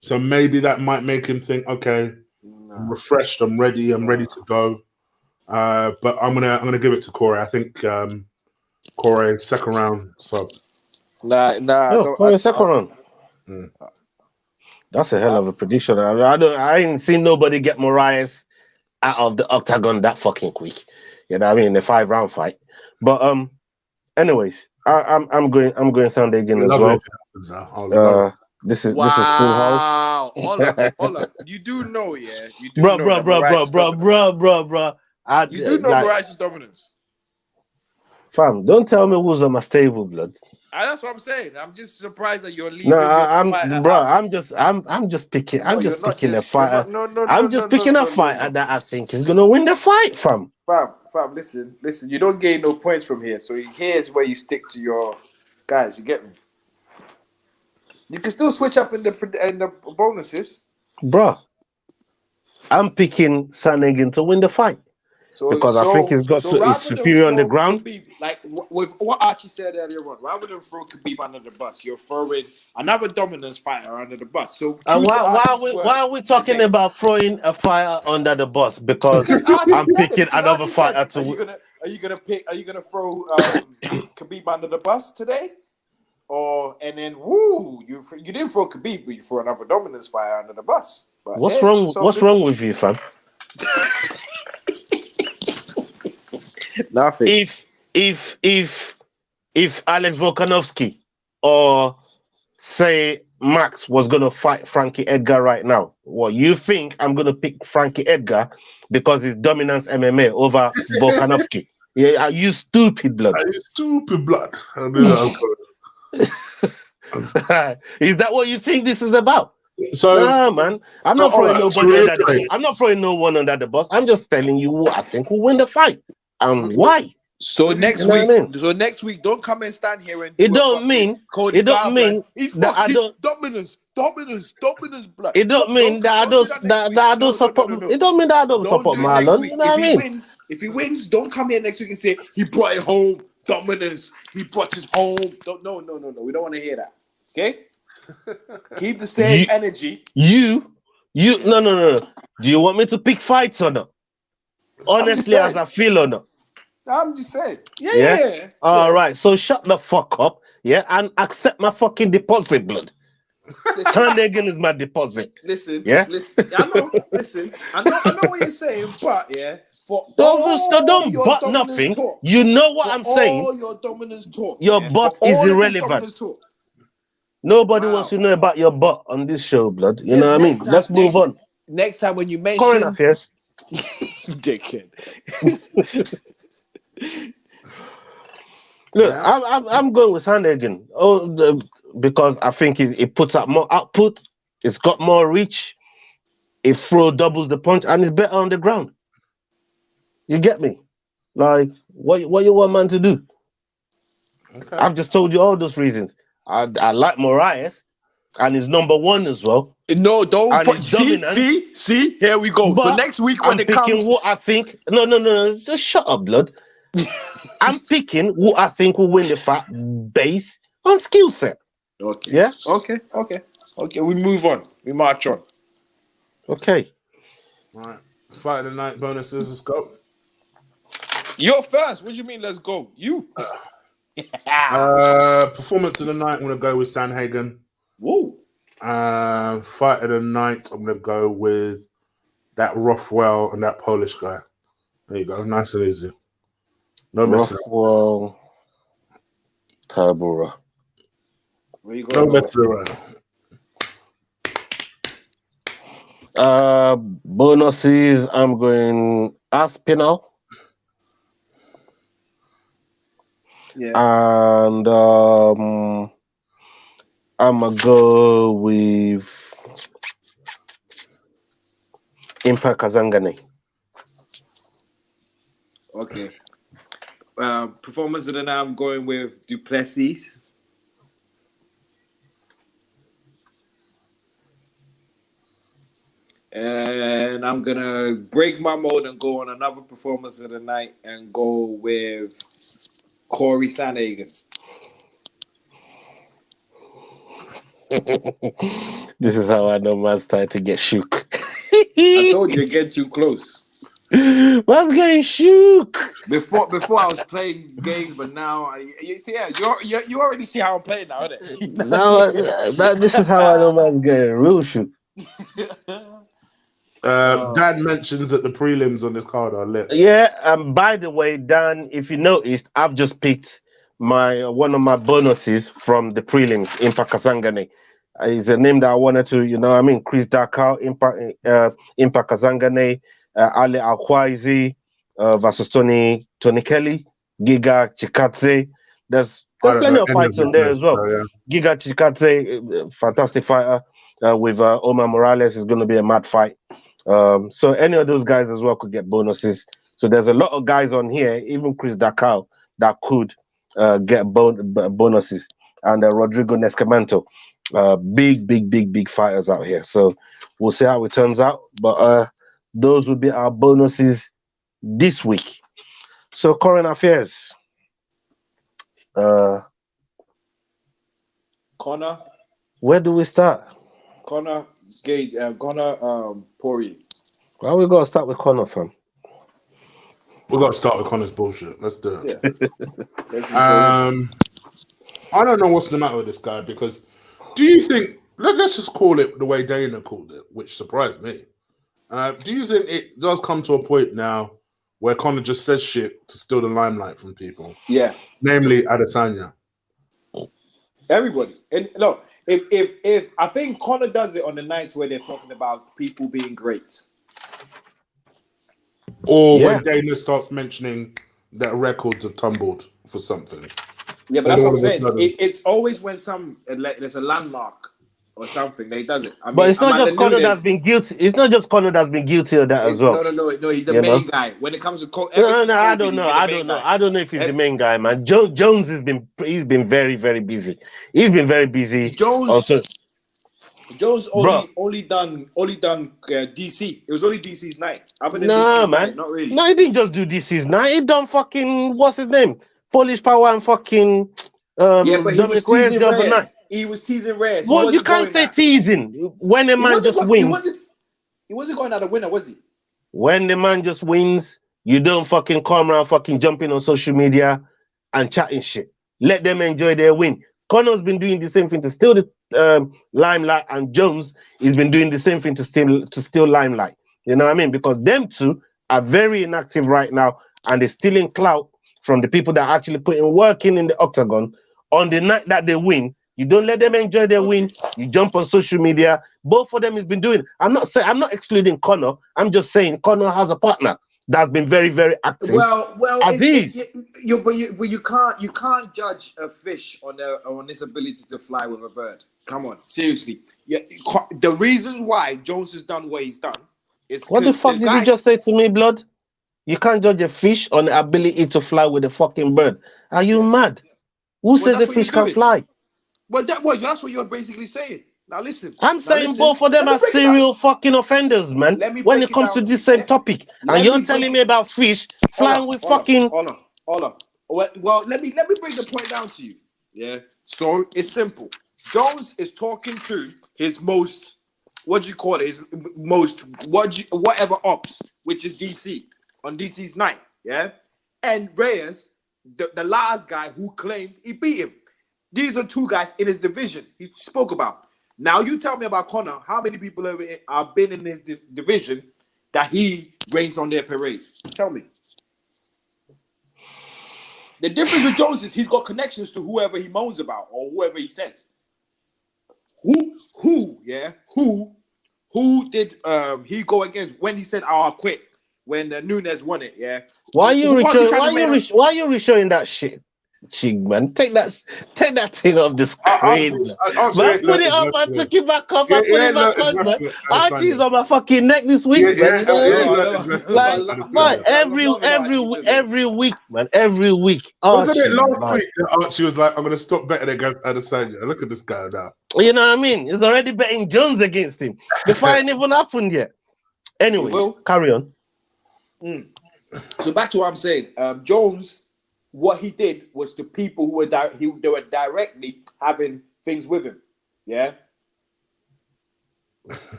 so maybe that might make him think, okay, I'm refreshed, I'm ready to go. But I'm gonna give it to Corey. I think Corey second round sub. Corey second round. That's a hell of a prediction. I ain't seen nobody get Moraes out of the octagon that fucking quick. You know what I mean? In a 5-round fight. But anyways, I'm going Sandhagen as well. This is full house. Ola, you do know, yeah. You do bro. You do know Moraes' dominance. Fam, don't tell me who's on my stable, blood. That's what I'm saying. I'm just surprised that you're leaving. No, I'm just picking a fighter. I'm just picking a fighter that I think is gonna win the fight, fam. Fam, listen. You don't gain no points from here. So here's where you stick to your guys. You get me? You can still switch up in the bonuses, bro. I'm picking Sandhagen to win the fight. Because I think he's superior on the ground. Khabib, like with what Archie said earlier on, rather than throw Khabib under the bus, you're throwing another dominance fighter under the bus. So why are we talking about throwing a fighter under the bus? Because I'm picking another fighter to win. Are you gonna throw Khabib under the bus today? And then you didn't throw Khabib, but you threw another dominance fighter under the bus. But, what's wrong with you, fam? Nothing. If Alex Volkanovski or say Max was gonna fight Frankie Edgar right now, you think I'm gonna pick Frankie Edgar because it's dominance MMA over Volkanovski? Yeah, are you stupid, blood? Are you stupid, blood? Is that what you think this is about? So nah, man, I'm not throwing alright, nobody under the bus. I'm not throwing no one under the bus. I'm just telling you who I think will win the fight and why. So next week, don't come and stand here and it don't mean he's that I don't dominance, blood. It don't mean that I don't support. It don't mean that I don't support Marlon. You know what I mean? If he wins, don't come here next week and say he brought it home. Dominance. He brought it home. No. We don't want to hear that. Okay? Keep the same energy. No. Do you want me to pick fights or not? Honestly, as I feel or not? I'm just saying. Yeah. All right. So shut the fuck up. Yeah, and accept my fucking deposit, blood. Sandhagen is my deposit. Listen. I know. I know what you're saying, but yeah. Don't but nothing. Talk, you know what I'm saying. All your dominance talk. Your butt is irrelevant. Nobody wants to know about your butt on this show, blood. You know what I mean? Let's move on. Next time when you mention current affairs, dickhead. Look, I'm going with Sandhagen. Because I think it puts up more output. It's got more reach. It doubles the punch, and it's better on the ground. You get me? Like, what you want man to do? Okay. I've just told you all those reasons. I like Moraes, and he's number one as well. No, don't see. Here we go. But so next week when it comes, what I think. No. Just shut up, blood. I'm picking who I think will win the fight based on skill set. Okay. Yeah. Okay. We move on. We march on. Okay. All right. Fight of the night bonuses. Let's go. You're first. What do you mean? Let's go. You. Performance of the night. I'm gonna go with Sandhagen. Whoa. Fight of the night. I'm gonna go with that Rothwell and that Polish guy. There you go. Nice and easy. No messing. Rothwell. Tabora. Where you going? No messing around. Bonuses. I'm going Aspinall. Yeah. And I'm gonna go with Impa Kazangane. Okay. Performance of the night, I'm going with Duplessis. And I'm gonna break my mode and go on another performance of the night and go with Corey Sandhagen. This is how I know man's starting to get shook. I told you, you're getting too close. Man's getting shook. Before I was playing games, but now you already see how I'm playing now, isn't it? This is how I know man's getting real shook. Dan mentions that the prelims on this card are lit. Yeah, by the way, Dan, if you noticed, I've just picked one of my bonuses from the prelims, Impa Kazangane. It's a name that I wanted to, Chris Dakar, Impa Kazangane, Ali Alkhwaizi versus Tony Kelly, Giga Chikadze. There's plenty of fights on there as well. Giga Chikadze, fantastic fighter. With Omar Morales is going to be a mad fight. So any of those guys as well could get bonuses. So there's a lot of guys on here, even Chris Dakar, that could get bonuses. And Rodrigo Nescamento, big fighters out here. So we'll see how it turns out. But those will be our bonuses this week. So current affairs. Connor. Where do we start? Connor Gage, Poirier. Well, we gotta start with Connor, fam. We gotta start with Connor's bullshit. Let's do it. Yeah. I don't know what's the matter with this guy, because do you think, let's just call it the way Dana called it, which surprised me. Do you think it does come to a point now where Connor just says shit to steal the limelight from people? Yeah. Namely Adesanya. Everybody. And look, if I think Connor does it on the nights where they're talking about people being great. Or when Dana starts mentioning that records have tumbled for something. Yeah, but that's what I'm saying. It's always when there's a landmark or something. He does it. But it's not just Conor that's been guilty. It's not just Conor that's been guilty of that as well. No. He's the main guy when it comes to No. I don't know. I don't know if he's the main guy, man. Jones he's been very, very busy. He's been very busy. Jones only done DC. It was only DC's night. No, man, night, not really. No, he didn't just do DC's night. He done fucking what's his name? Polish Power and fucking. But he was teasing Reyes. He was teasing Reyes. Well, you can't say teasing when a man just wins. He wasn't going out a winner, was he? When the man just wins, you don't fucking come around fucking jumping on social media and chatting shit. Let them enjoy their win. Conor's been doing the same thing to steal the limelight, and Jones has been doing the same thing to steal limelight. You know what I mean? Because them two are very inactive right now, and they're stealing clout from the people that are actually putting work in the octagon. On the night that they win, you don't let them enjoy their win. You jump on social media. Both of them has been doing. I'm not excluding Conor. I'm just saying Conor has a partner that's been very, very active. Well, you can't judge a fish on his ability to fly with a bird. Come on, seriously. Yeah, the reasons why Jones has done what he's done is what the fuck did you just say to me, blood? You can't judge a fish on the ability to fly with a fucking bird. Are you mad? Who says a fish can fly? Well, that's what you're basically saying. Now listen. I'm saying both of them are serial fucking offenders, man. When it comes to this same topic, and you're telling me about fish flying with fucking. Hold on. Well, let me break the point down to you. Yeah. So it's simple. Jones is talking to his most, what do you call it? His most whatever ops, which is DC on DC's night. Yeah. And Reyes, the last guy who claimed he beat him. These are two guys in his division he spoke about. Now you tell me about Conor. How many people have been in his division that he rains on their parade? Tell me. The difference with Jones is he's got connections to whoever he moans about or whoever he says. Who did he go against when he said, "Oh, I quit"? When Nunes won it, yeah. Why are you showing that shit, Chig, man? Take that thing off the screen. Man, put it up and took it back up. Put it back on, man. Archie's on my fucking neck this week, man. Every week, man. Every week. Wasn't it last week that Archie was like, "I'm gonna stop betting against Adesanya"? Look at this guy now. You know what I mean? He's already betting Jones against him before it even happened yet. Anyway, carry on. So back to what I'm saying. Jones, what he did was to people who were they were directly having things with him. Yeah.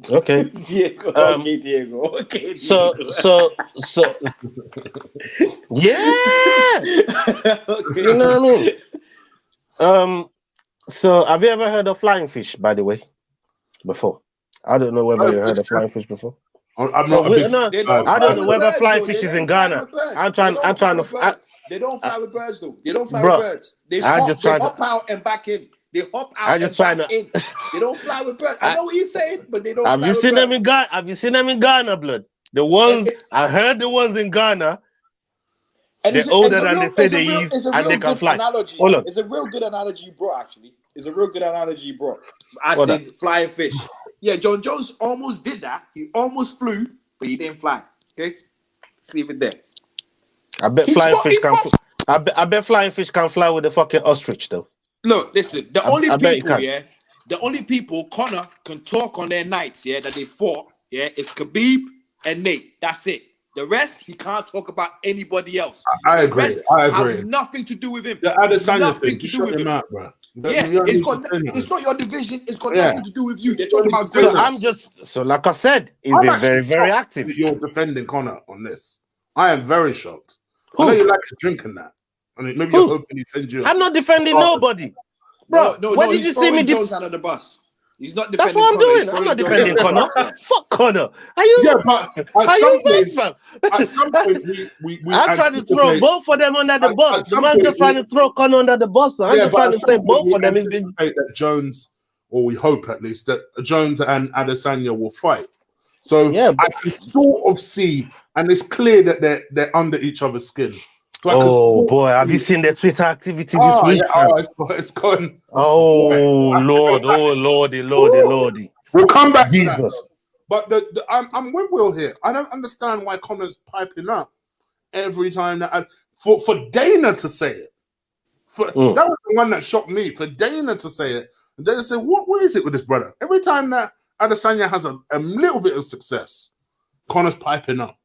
Okay. Diego. Diego. Okay. So. Yeah. Okay. You know what I mean? So have you ever heard of flying fish? By the way, before I don't know whether you heard of flying fish before. I'm not. I don't know whether flying fish is in Ghana. I'm trying to. They don't fly with birds, though. They don't fly with birds. They hop out and back in. They hop out and back in. They don't fly with birds. I know what he's saying, but they don't. Have you seen them in Ghana? Have you seen them in Ghana, blood? The ones I heard, the ones in Ghana. They're older than they say they is, and they can fly. Hold on. It's a real good analogy you brought, actually. It's a real good analogy you brought. I said flying fish. Yeah, Jon Jones almost did that. He almost flew, but he didn't fly. Okay, let's leave it there. I bet flying fish can. I bet flying fish can fly with the fucking ostrich, though. Look, listen. The only people Conor can talk on their nights, yeah, that they fought, yeah, is Khabib and Nate. That's it. The rest, he can't talk about anybody else. I agree. Have nothing to do with him. The Adesanya thing, you shut him out, bro. It's not your division. It's got nothing to do with you. They're talking about greatness. So like I said, he's been very, very active. You're defending Conor on this. I am very shocked. I know you like to drink and that. I mean, maybe you're hoping he sends you. I'm not defending nobody, bro. No, when did you see me Jones out of the bus? He's not defending. That's what I'm doing. I'm not defending Conor. Fuck Conor. Are you? Yeah, but at some point, we I'm trying to throw both of them under the bus. The man's just trying to throw Conor under the bus. I'm just trying to say both of them is been. That Jones, or we hope at least that Jones and Adesanya will fight. So I can sort of see, and it's clear that they're under each other's skin. So boy, have you seen the Twitter activity this week? Yeah, it's gone. Oh Lord, oh Lordy. We'll come back Jesus. to that. But I'm with Will here. I don't understand why Connor's piping up every time that for Dana to say it. That was the one that shocked me. For Dana to say it, and Dana said, "What is it with this brother?" Every time that Adesanya has a little bit of success, Connor's piping up.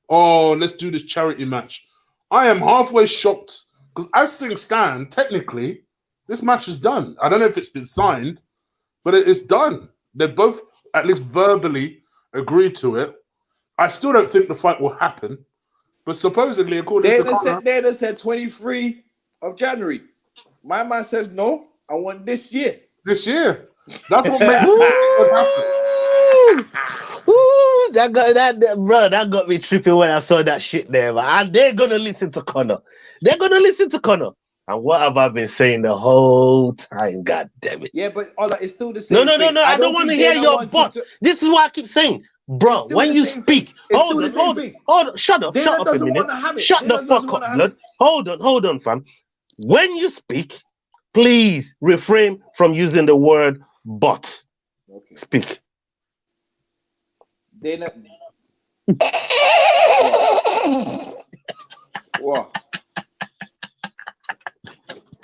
Oh, let's do this charity match. I am halfway shocked because as things stand, technically, this match is done. I don't know if it's been signed, but it's done. They both, at least verbally, agreed to it. I still don't think the fight will happen, but supposedly, according to Conor, Dana said 23 of January. My man says no. I want this year. This year. That's what makes it happen. That got me tripping when I saw that shit there, man. And they're gonna listen to Conor. And what have I been saying the whole time? God damn it. Yeah, but Ola, it's still the same. No. I don't want to hear your butt. This is what I keep saying. Bro, when you speak, hold on, shut up a minute. Shut the fuck up, blood. Hold on, fam. When you speak, please refrain from using the word but. Okay. Speak. Dana. What?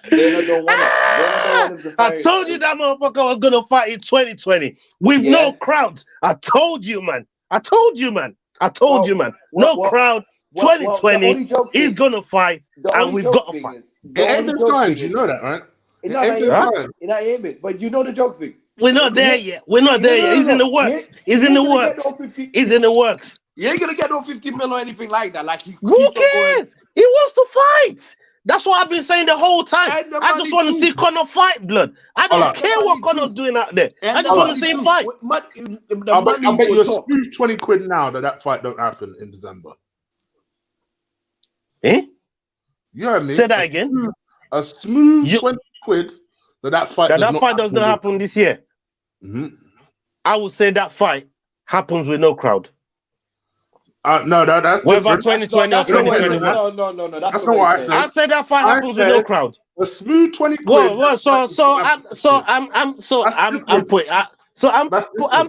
Dana don't want it. I told you that motherfucker was gonna fight in 2020 with no crowd. I told you, man. No crowd. 2020 he's gonna fight, and we've got to fight. End times, you know that, right? It ain't it. But you know the joke thing. We're not there yet. He's in the works. He's in the works. You ain't gonna get no 50 mil or anything like that. Like who cares? He wants to fight. That's what I've been saying the whole time. I just want to see Conor fight, blood. I don't care what Conor's doing out there. I just want to see him fight. I'll bet you a smooth 20 quid now that fight don't happen in December. Eh? You heard me? Say that again. A smooth 20 quid that fight does not happen this year. Mm-hmm. I would say that fight happens with no crowd. No, that's different. 2020 or 2021? No. That's not what I said. I said that fight happens with no crowd. A smooth 20 quid. I'm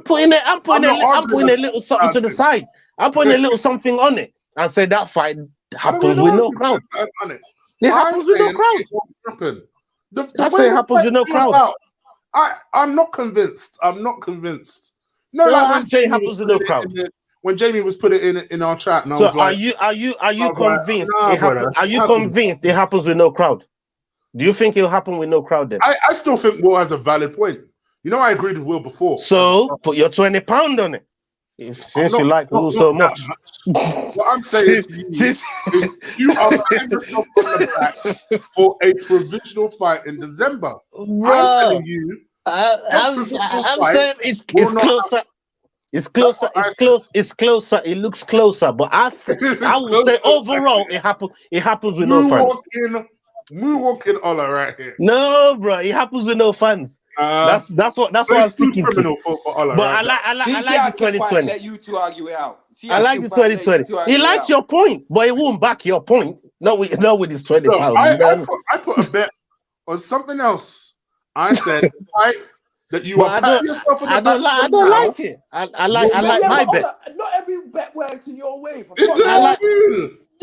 putting a little something to the side. I'm putting a little something on it and say that fight happens with no crowd. It happens with no crowd. I say it happens with no crowd. I'm not convinced. No, I'm saying it happens with no crowd. When Jamie was put it in our chat, and I was like, are you convinced? Are you convinced it happens with no crowd? Do you think it'll happen with no crowd then? I still think Will has a valid point. You know, I agreed with Will before. So put your £20 on it. Since you like Will so much. What I'm saying to you is you are putting yourself on the back for a provisional fight in December. I'm telling you, I'm saying it's closer. It's closer. It looks closer, but I would say overall it happens with no fans. Moonwalking Ola right here. No, bro, it happens with no fans. That's what I'm sticking to. For Ola, but right? I like the 2020. Let you two argue it out. I like the 2020. He likes your point, but he won't back your point. Not with his £20. I put a bet on something else. I said that you are patting yourself on the back. I don't like it. I like my bet. Not every bet works in your way.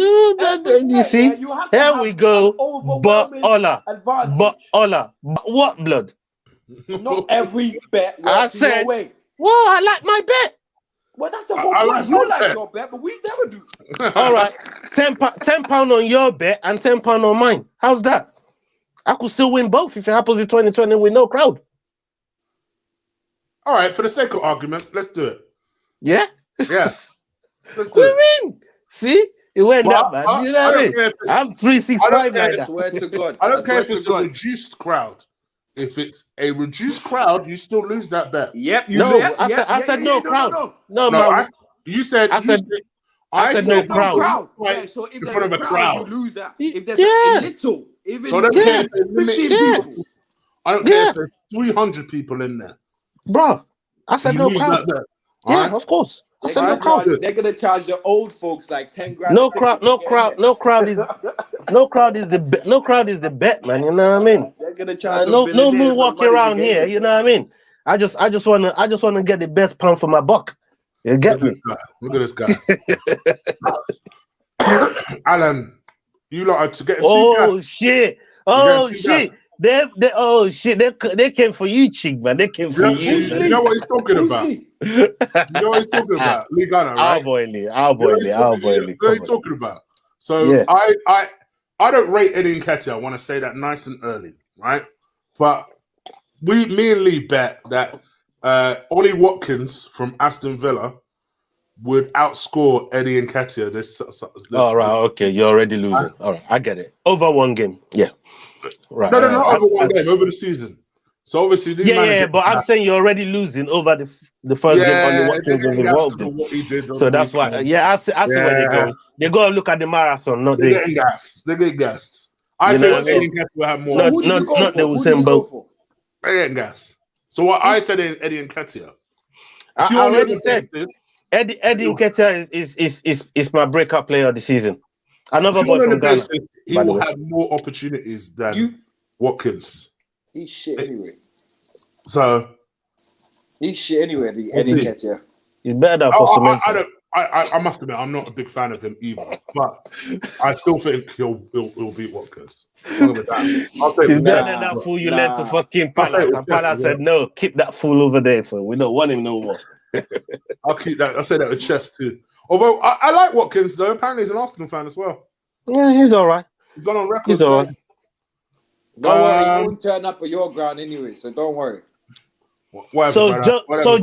You see, here we go. But Ola, what blood? Not every bet works in your way. Well, I like my bet. Well, that's the whole point. You like your bet, but we never do. All right, £10 on your bet and £10 on mine. How's that? I could still win both if it happens in 2020 with no crowd. All right, for the sake of argument, let's do it. Yeah? Yeah. Let's do it. See? It went that bad. You know what I mean? I'm 365 like that. Swear to God. I don't care if it's a reduced crowd. If it's a reduced crowd, you still lose that bet. Yep. I said no crowd. No. You said I said no crowd. Right, so if in there's front of a crowd, you lose that. If there's a little, even so I don't care if there's 15 people. I don't care if there's 300 people in there. Bro, I said no crowd. Yeah, of course. They're gonna charge the old folks like 10 grand. No crowd is the bet, man. You know what I mean? They're gonna charge no moonwalk around here. You know what I mean? I just wanna get the best pound for my buck. You get me? Look at this guy. Alan, you like to get. Shit! They came for you, Chig, man. They came for you. You know what he's talking about? You know what he's talking about? Lee Gunner, right? Our boy Lee. What he's talking about? So yeah. I don't rate Eddie Nketiah. I want to say that nice and early, right? But me and Lee bet that Ollie Watkins from Aston Villa would outscore Eddie Nketiah this all right, okay, you're already losing. All right, I get it. Over one game, yeah. Right. No, not over one game, over the season. So obviously, but I'm saying you're already losing over the first game on the Watkins was involved in. What he did so that's why. I see where they're going. They go and look at the marathon, not they're getting gassed. They're getting gassed. I think Eddie Nketiah will have more. Not the same boat. They're getting gassed. So what I said in Eddie Nketiah. I already said Eddie Nketiah is my breakout player of the season. Another boy from Ghana. He will have more opportunities than Watkins. He's shit anyway. So he's shit anyway. Eddie Nketiah. He's better than for I must admit, I'm not a big fan of him either, but I still think he'll beat Watkins. He's better than that fool you led to fucking Palace, and Palace said no, keep that fool over there, so we don't want him no more. I'll keep that. I say that with chest too. Although I like Watkins though. Apparently he's an Arsenal fan as well. Yeah, he's all right. He's gone on record. He's all right. Don't worry, he won't turn up at your ground anyway, so don't worry. Whatever,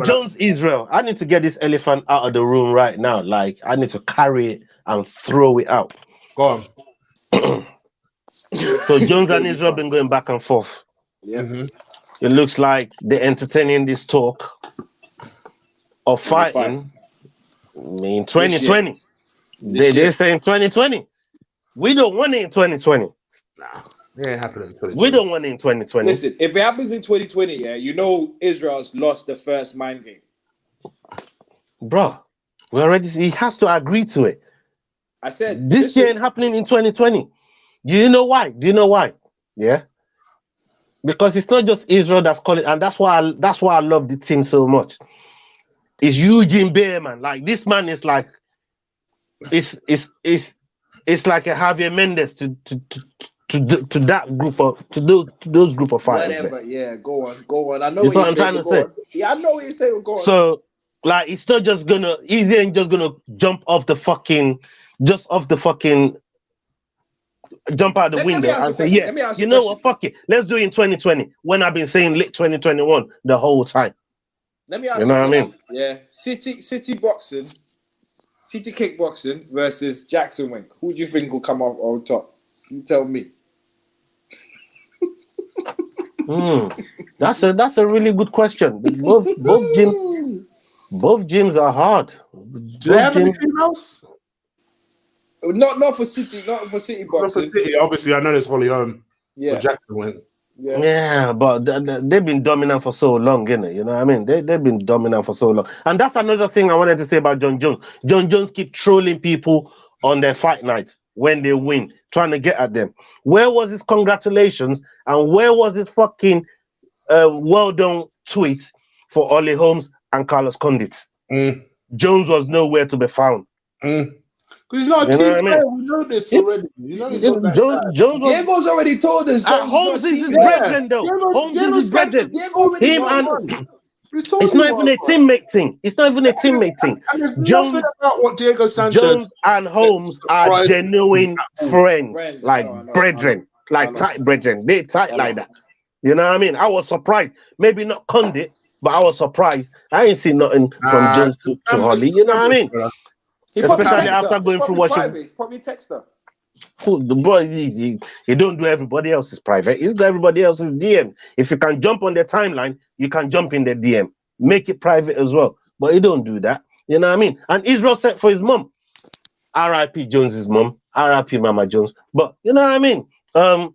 Jones Isreal. I need to get this elephant out of the room right now. Like I need to carry it and throw it out. Go on. So Jones and Isreal been going back and forth. Yeah. Mm-hmm. It looks like they're entertaining this talk of fighting in 2020. They're saying 2020. We don't want it in 2020. Nah, it ain't happening in 2020. We don't want it in 2020. Listen, if it happens in 2020, yeah, you know Israel's lost the first mind game. Bro, he has to agree to it. I said this year ain't happening in 2020. Do you know why? Yeah. Because it's not just Israel that's calling, and that's why I love the team so much. It's Eugene Behrman. Like this man is like it's like a Javier Mendes to that group of those group of fighters. Whatever, yeah, go on. I know what I'm trying to say. Yeah, I know what you're saying. Go on. So like it's not just gonna ain't just gonna jump out the fucking jump out the window and say, yeah, you know what, fuck it. Let's do it in 2020. When I've been saying late 2021 the whole time. Let me ask you. Know what I mean? Yeah. City kickboxing versus Jackson Wink. Who do you think will come out on top? You tell me. That's a really good question. Both gyms are hard. Do they have any females? Not for City boxing. Not for City. Obviously, I know there's Holly Holm. Yeah. For Jackson Wink. Yeah, but they've been dominant for so long, innit? You know what I mean? They've been dominant for so long. And that's another thing I wanted to say about Jon Jones. Jon Jones keep trolling people on their fight night when they win, trying to get at them. Where was his congratulations and where was his fucking well done tweet for Ollie Holmes and Carlos Condit? Jones was nowhere to be found. Because he's not a team player. We know this already. You know Jones Diego's already told us. Holmes is his brethren, though. Holmes is his brethren. Him and it's not even a teammate thing. It's not even a teammate thing. Jones about what Diego Sanchez. Jones and Holmes are genuine friends, like brethren, like tight brethren. They tight like that. You know what I mean? I was surprised. Maybe not Condit, but I was surprised. I ain't seen nothing from Jones to Holly. You know what I mean? Especially after going through watching. It's probably texter. The boy, he don't do everybody else's private. He's got everybody else's DM. If you can jump on their timeline, you can jump in their DM. Make it private as well. But he don't do that. You know what I mean? And Israel said for his mom. R.I.P. Jones's mom. R.I.P. Mama Jones. But you know what I mean? Yeah,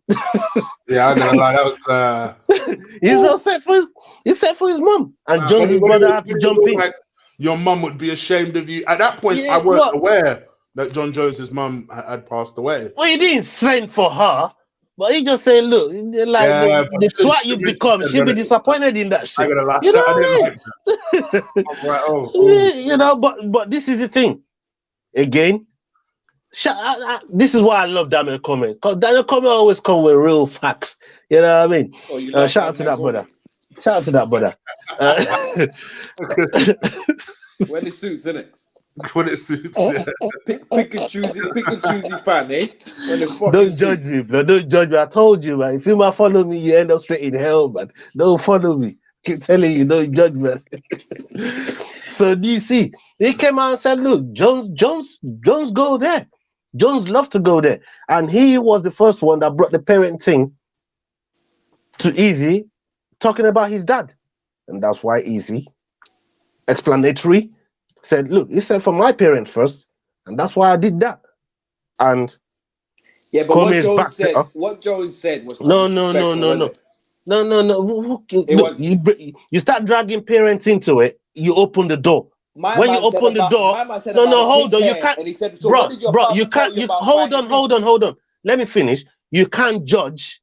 I'm gonna lie. That was Israel said for his mom. And Jones's brother had to jump in. your mum would be ashamed of you. At that point, I weren't aware that Jon Jones's mum had passed away. Well, he didn't send for her, but he just said, "Look, like the twat you become, she'll be disappointed in that shit." You know what I mean? Like you know, but this is the thing. Again, this is why I love Daniel Cormier, because Daniel Cormier always come with real facts. You know what I mean? Shout out to that brother. Shout out to that brother. When it suits, isn't it? When it suits, yeah. Pick and choosy fan, eh? When it Don't judge me, bro. Don't judge me. I told you, man. If you might follow me, you end up straight in hell, man. Don't follow me. Keep telling you, don't judge me. So DC, he came out and said, "Look, Jones go there. Jones love to go there," and he was the first one that brought the parent thing to Easy, talking about his dad, and that's why Easy, explanatory, said, "Look, he said for my parents first, and that's why I did that." And yeah, but what Jones said was no. Look, you start dragging parents into it, you open the door. When you open the door, hold on, you can't. And he said, so bro, you can't. Hold on. Let me finish. You can't judge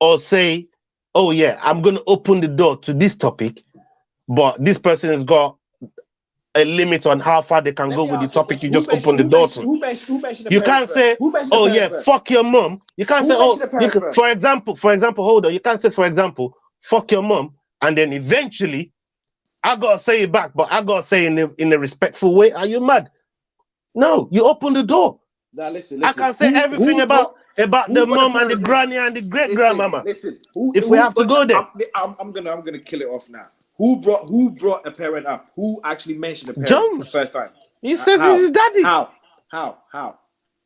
or say, "Oh yeah, I'm gonna open the door to this topic," but this person has got a limit on how far they can go with the topic. You just open the door to. You can't say, "Oh yeah, fuck your mom." You can't say, "Oh," for example, hold on. You can't say, for example, "Fuck your mom," and then eventually, I gotta say it back, but I gotta say in a respectful way. Are you mad? No, you open the door. Now listen. I can say everything about the mom and the granny and the great grandmama. Listen, if we have to go there, I'm gonna kill it off now. Who brought a parent up? Who actually mentioned a parent Jones. for the first time? He said it's his daddy. How?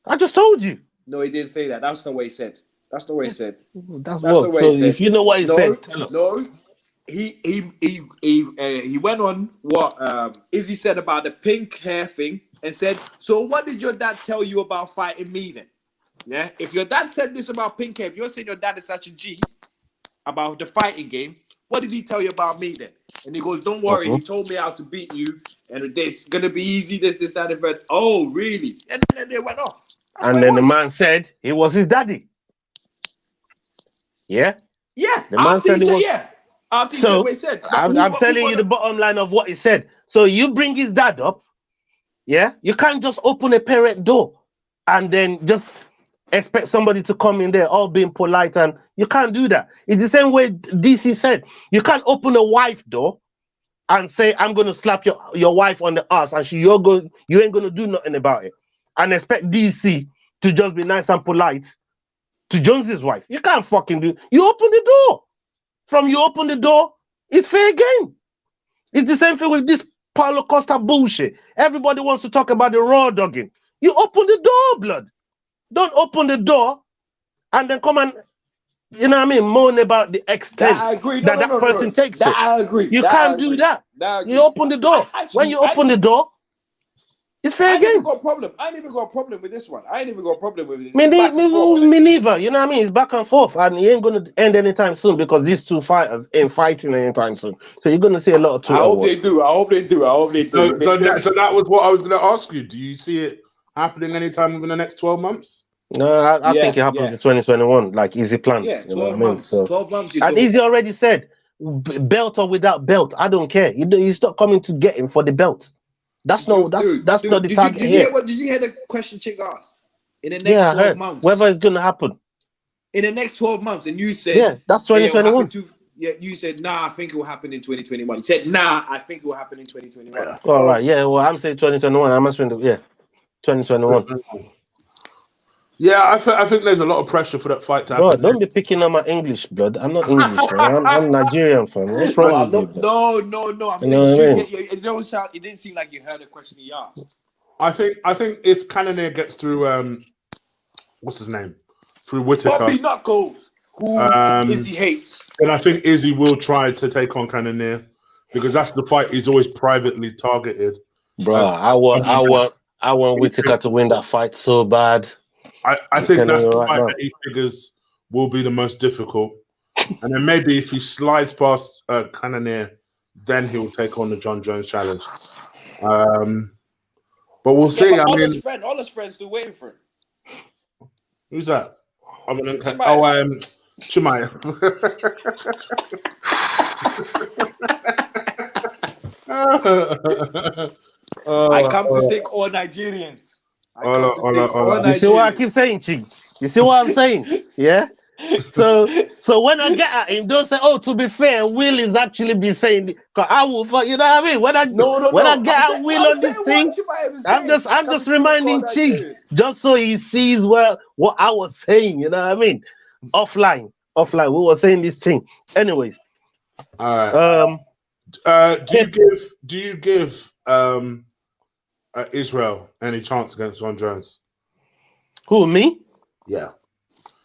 I just told you. No, he didn't say that. That's not what he said. That's not what he said. That's not what he said. If you know what he said, tell us. No, he went on what Izzy said about the pink hair thing and said, "So what did your dad tell you about fighting me then? Yeah, if your dad said this about pink hair, if you're saying your dad is such a G about the fighting game, what did he tell you about me then?" And he goes, "Don't worry, he told me how to beat you, and it's gonna be easy. This, that, and that." Oh, really? And then they went off. And then the man said it was his daddy. Yeah. Yeah. The man said it was. Yeah. After he said what he said. I'm telling you the bottom line of what he said. So you bring his dad up. Yeah. You can't just open a parent door and then just expect somebody to come in there all being polite, and you can't do that. It's the same way DC said. You can't open a wife door and say, "I'm gonna slap your wife on the ass," and you ain't gonna do nothing about it, and expect DC to just be nice and polite to Jones's wife. You can't fucking do. You open the door. From you open the door, it's fair game. It's the same thing with this Paulo Costa bullshit. Everybody wants to talk about the raw dogging. You open the door, blood. Don't open the door and then come and, you know what I mean, moan about the extent that person takes it. I agree. You can't do that. You open the door. When you open the door, it's fair game. I ain't even got a problem with this one. I ain't even got a problem with it. Me neither. You know what I mean? It's back and forth, and it ain't going to end anytime soon because these two fighters ain't fighting anytime soon. So you're going to see a lot of two. I hope they do. So that was what I was going to ask you. Do you see it happening anytime within the next 12 months? No, I think it happens in 2021, like Easy plan. Yeah, 12 months. So, 12 months. And Easy already said, belt or without belt, I don't care. He's not coming to get him for the belt. That's not the target. Did you hear the question Chig asked? In the next 12 months. Whether it's going to happen. In the next 12 months, and you said, yeah, that's 2021. You said, nah, I think it will happen in 2021. You said, nah, I think it will happen in 2021. All right, yeah, well, I'm saying 2021. I'm answering 2021. Yeah, I think there's a lot of pressure for that fight to happen. Bro, don't be picking on my English, blood. I'm not English, man. I'm Nigerian, fam. What's wrong with you? No. I'm saying it didn't seem like you heard the question he asked. I think if Cannonier gets through, what's his name? Through Whittaker. Bobby Knuckles, who Izzy hates. And I think Izzy will try to take on Cannonier because that's the fight he's always privately targeted. Bro, I want Whittaker to win that fight so bad. I think that's the fight that he figures will be the most difficult. And then maybe if he slides past Cannonier, then he'll take on the Jon Jones challenge. But we'll see. Yeah, I but mean, all his friends still waiting for him. who's that? I mean, Chimaev. Chimaev. I come to think all Nigerians. You see what I keep saying, Chig? You see what I'm saying? Yeah. So when I get at him, don't say, "Oh, to be fair, Will is actually be saying," because I will. You know what I mean? When I get at Will on this thing, I'm just reminding Chig, just so he sees what I was saying. You know what I mean? Offline, we were saying this thing. Anyways, all right. Do you give Israel any chance against Jon Jones? Who, me? Yeah.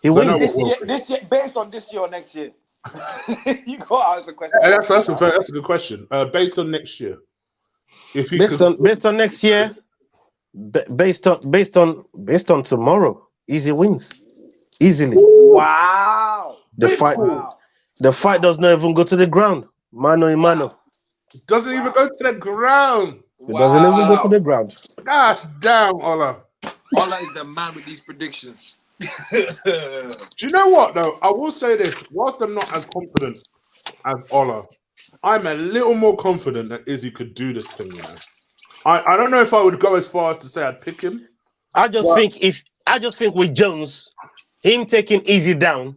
He wins this year, based on this year or next year. You got to ask a question. That's a good question. Based on next year, if you based on next year, based on tomorrow, easy wins, easily. Wow. The fight does not even go to the ground. Mano a mano. Doesn't even go to the ground. It doesn't even go to the ground. Gosh damn, Ola. Ola is the man with these predictions. Do you know what though? I will say this: whilst I'm not as confident as Ola, I'm a little more confident that Izzy could do this thing. You know, I don't know if I would go as far as to say I'd pick him. I just think with Jones, him taking Izzy down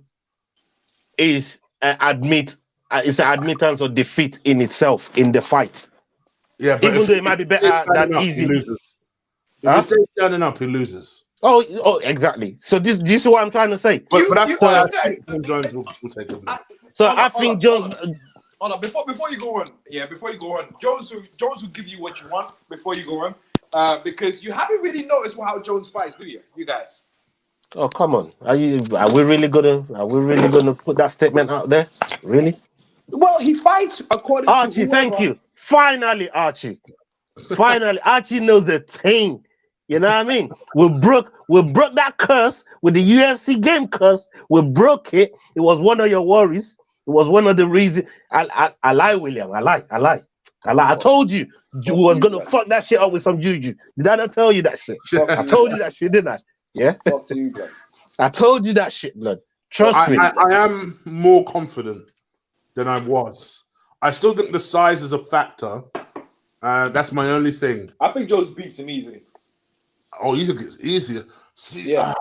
is it's an admittance of defeat in itself in the fight. Yeah, but even though it might be better than Izzy. He loses. If he stays standing up, he loses. Oh, exactly. So this is what I'm trying to say. But that's why I think Jon Jones will take him. I think Jones. Hold on, before you go on, Jones will give you what you want before you go on, because you haven't really noticed how Jones fights, do you? You guys? Oh, come on! Are we really gonna put that statement out there? Really? Well, he fights according to Archie. Thank you. Finally, Archie. Archie knows the thing. You know what I mean? We broke that curse with the UFC game curse. We broke it. It was one of your worries. It was one of the reasons. I lie, William. I lie. I told you was gonna fuck that shit up with some juju. Did I not tell you that shit? I told you that shit, didn't I? Yeah. Fuck you, blood. I told you that shit, blood. Trust me. I am more confident than I was. I still think the size is a factor. That's my only thing. I think Jones beats him easily. Oh, you think it's easier? Yeah.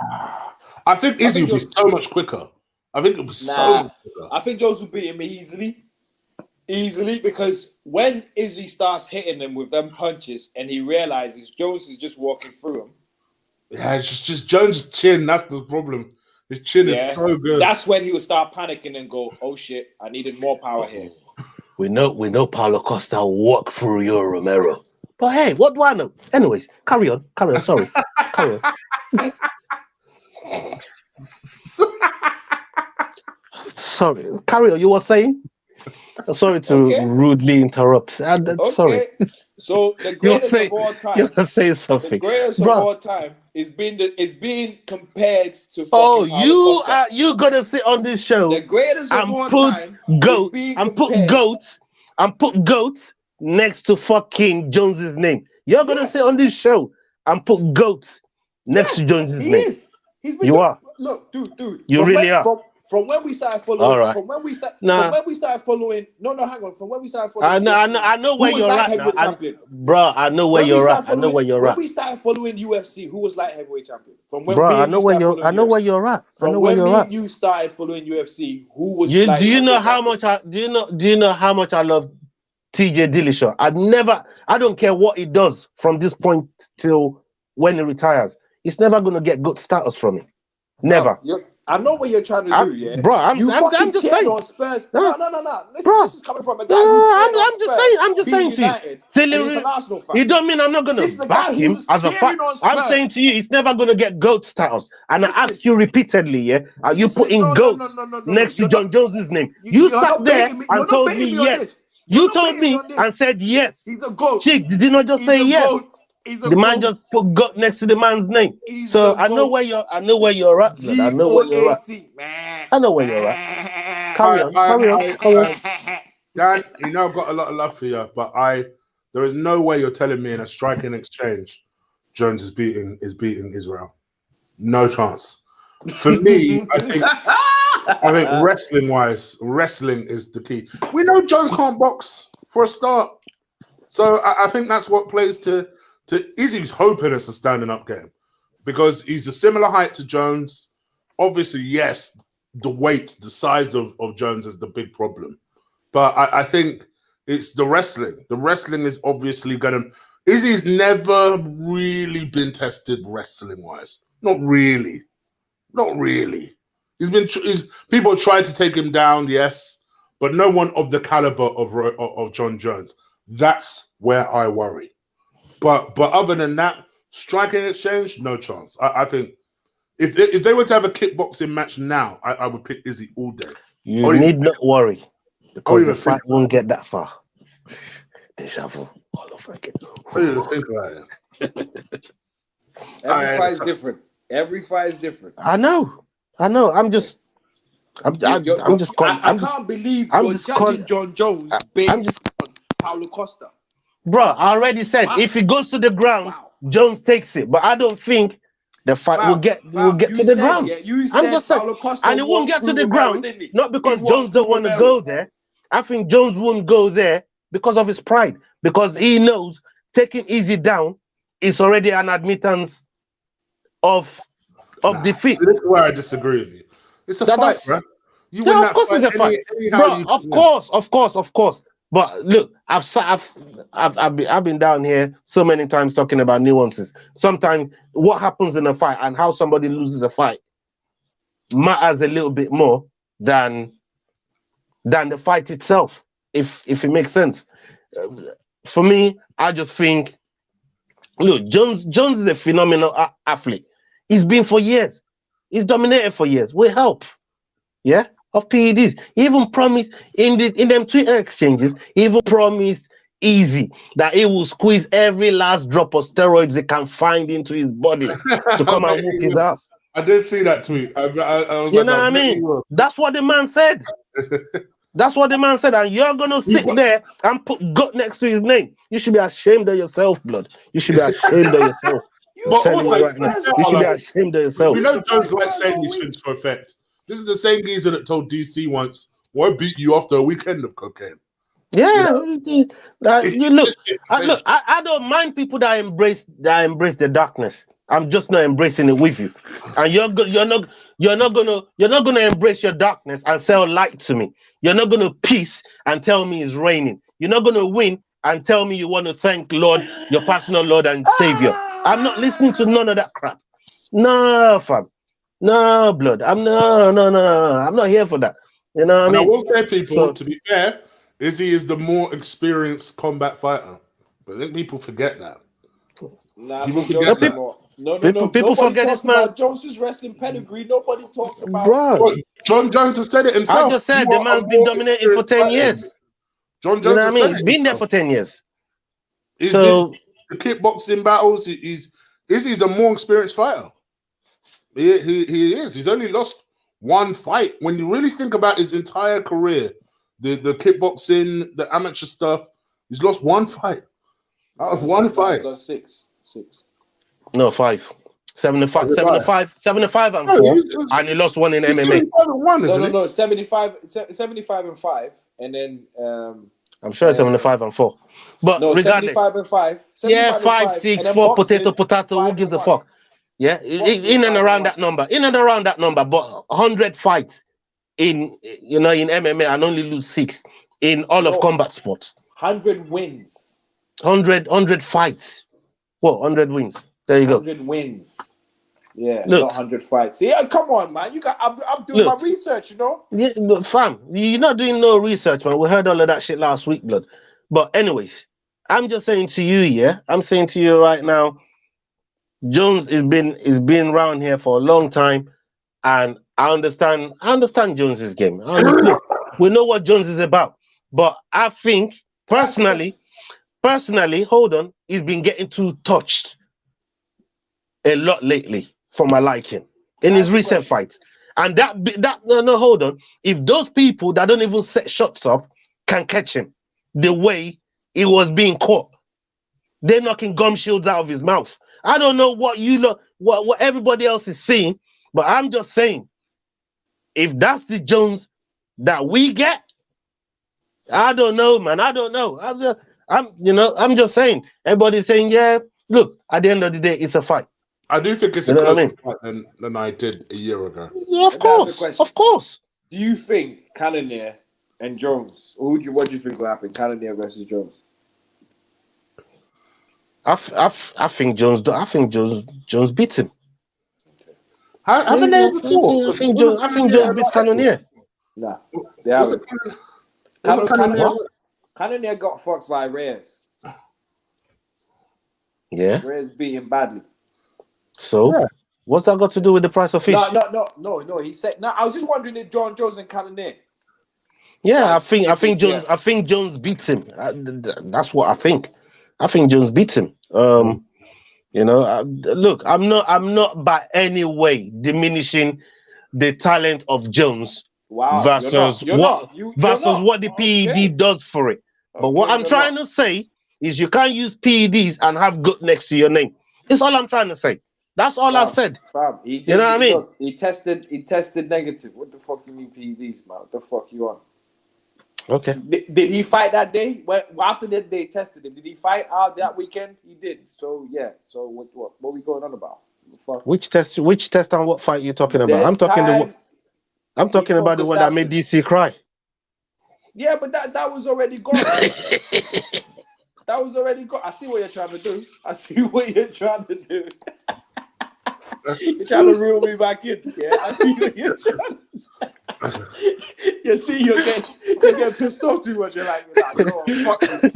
I think Izzy will be so much quicker. I think it was so much quicker. I think Jones will beat him easily, because when Izzy starts hitting him with them punches and he realizes Jones is just walking through him. Yeah, it's just Jones' chin. That's the problem. His chin is so good. That's when he will start panicking and go, "Oh shit, I needed more power here." We know Paulo Costa walked through your Romero. But hey, what do I know? Anyways, carry on. Sorry. Carry on. Sorry. Carry on. You were saying? Sorry to rudely interrupt. Sorry. So the greatest of all time. You were saying something. The greatest of all time is being compared to. Oh, you gonna sit on this show? The greatest of all time. Put goat next to fucking Jones's name. You're gonna sit on this show and put goat next to Jones's name. He's been Look, dude. You really are. From when we started following, right. from when we started following. No, hang on. From when we started following, I know where you're at, bro. I know where you're at. When we started following UFC, who was light heavyweight champion? From when I know where you're at. From when you started following UFC, who was? Do you know how much I love TJ Dillashaw? I don't care what he does from this point till when he retires. He's never gonna get good status from me. Never. I know what you're trying to do, yeah, bro. I'm just saying. On Spurs. No. This is coming from a guy who I'm just saying to you. He's an Arsenal fan. You don't mean I'm not gonna back him as a fan. I'm saying to you, he's never gonna get GOAT status. And I asked you repeatedly, yeah, are you putting GOAT next to Jon Jones's name? You sat there and told me yes. You told me and said yes. He's a GOAT. Chig, did you not just say yes? The man just put GOAT next to the man's name. So I know where you're at. I know where you're at. I know where you're at. Carry on. Dan, I've got a lot of love for you, but There is no way you're telling me in a striking exchange, Jones is beating Israel. No chance. For me, I think wrestling is the key. We know Jones can't box for a start, so I think that's what plays to Izzy's hoping it's a standing up game because he's a similar height to Jones. Obviously, yes, the weight, the size of Jones is the big problem, but I think it's the wrestling. The wrestling is obviously going to. Izzy's never really been tested wrestling wise. Not really. People tried to take him down, yes, but no one of the caliber of Jon Jones. That's where I worry. But other than that, striking exchange, no chance. I think if they were to have a kickboxing match now, I would pick Izzy all day. You need not worry because the fight won't get that far. Deja vu all over again. I didn't think about it. Every fight is different. Every fight is different. I know. I can't believe you're judging Jon Jones based on Paulo Costa. Bro, I already said if he goes to the ground, Jones takes it. But I don't think the fight will get to the ground. I'm just saying, and it won't get to the ground, not because Jones don't want to go there. I think Jones won't go there because of his pride, because he knows taking Izzy down is already an admittance of defeat. So this is where I disagree with you. It's a fight, bro. You win that fight. It's a fight, bro. Of course. But look, I've been down here so many times talking about nuances. Sometimes what happens in a fight and how somebody loses a fight matters a little bit more than the fight itself, if it makes sense. For me, I just think, look, Jones is a phenomenal athlete. He's been for years. He's dominated for years. With help, of PEDs. He even promised in them Twitter exchanges, he even promised Easy that he will squeeze every last drop of steroids he can find into his body to come and whoop his ass. I did see that tweet. I was you know what I mean? That's what the man said. That's what the man said. And you're going to sit there and put gut next to his name. You should be ashamed of yourself, blood. You should be ashamed of yourself. But also, you should be ashamed of yourself. We know Jones likes saying these things for effect. This is the same geezer that told DC once, "Why beat you after a weekend of cocaine?" Yeah, I don't mind people that embrace the darkness. I'm just not embracing it with you. And you're not gonna embrace your darkness and sell light to me. You're not gonna peace and tell me it's raining. You're not gonna win and tell me you want to thank Lord, your personal Lord and Savior. I'm not listening to none of that crap. No, fam. No, blood. I'm not here for that. You know what I mean? I will say, people, to be fair, Izzy is the more experienced combat fighter. But I think people forget that. Nah, people forget that. No. People forget this, man. Jones's wrestling pedigree. Nobody talks about. Bro, Jon Jones has said it himself. I just said the man's been dominating for 10 years. Jon Jones, you know what I mean? He's been there for 10 years. So the kickboxing battles, Izzy's a more experienced fighter. He is. He's only lost one fight. When you really think about his entire career, the kickboxing, the amateur stuff, he's lost one fight. Out of one fight. He got six. No, 5. 75 and 4. And he lost one in MMA. 75 and 5. And then I'm sure it's 75 and 4. But no, regardless. 75 and 5. 5, 6, 4, potato, who gives a fuck? Yeah, in and around that number. But 100 fights in MMA and only lose 6 in all of combat sports. 100 wins. 100 fights. What? 100 wins. There you 100 wins. Yeah, look, not 100 fights. Yeah, come on, man. I'm doing my research, you know. Yeah, look, fam, you're not doing no research, man. We heard all of that shit last week, blood. But anyways, I'm just saying to you, I'm saying to you right now, Jones has been around here for a long time, and I understand Jones's game. We know what Jones is about, but I think personally, hold on, he's been getting too touched a lot lately for my liking in his recent fights, and that hold on. If those people that don't even set shots up can catch him the way he was being caught they're knocking gum shields out of his mouth. I don't know what what everybody else is seeing, but I'm just saying, if that's the Jones that we get, I don't know, man. I don't know. I'm just saying. Everybody's saying, yeah. Look, at the end of the day, it's a fight. I do think it's a closer fight than I did a year ago. Yeah, of course. Do you think Cannonier and Jones, what do you think will happen? Cannonier versus Jones. I think Jones beats him. Haven't they before? I think Jones beats Cannonier. Nah, they haven't. Cannonier got fucked by Reyes. Yeah. Reyes beat him badly. So, what's that got to do with the price of fish? No. He said. No, I was just wondering if Jon Jones and Cannonier. Yeah, I think Jones beats him. That's what I think. I think Jones beats him. Look, I'm not by any way diminishing the talent of Jones versus what the PED does for it. But what I'm trying to say is you can't use PEDs and have gut next to your name. That's all I'm trying to say. That's all I've said. Fam, you know what I mean? He tested negative. What the fuck you mean PEDs, man? What the fuck you on? Okay. Did he fight that day? After that they tested him, did he fight out that weekend? He did. So yeah. So what are we going on about? Which test and what fight are you talking about? I'm talking about the one that made DC cry. Yeah, but that was already gone. That was already gone. I see what you're trying to do. You're trying to reel me back in. Yeah, I see what you're trying to do. You see, you're getting pissed off too much. You're like, no, fuck this.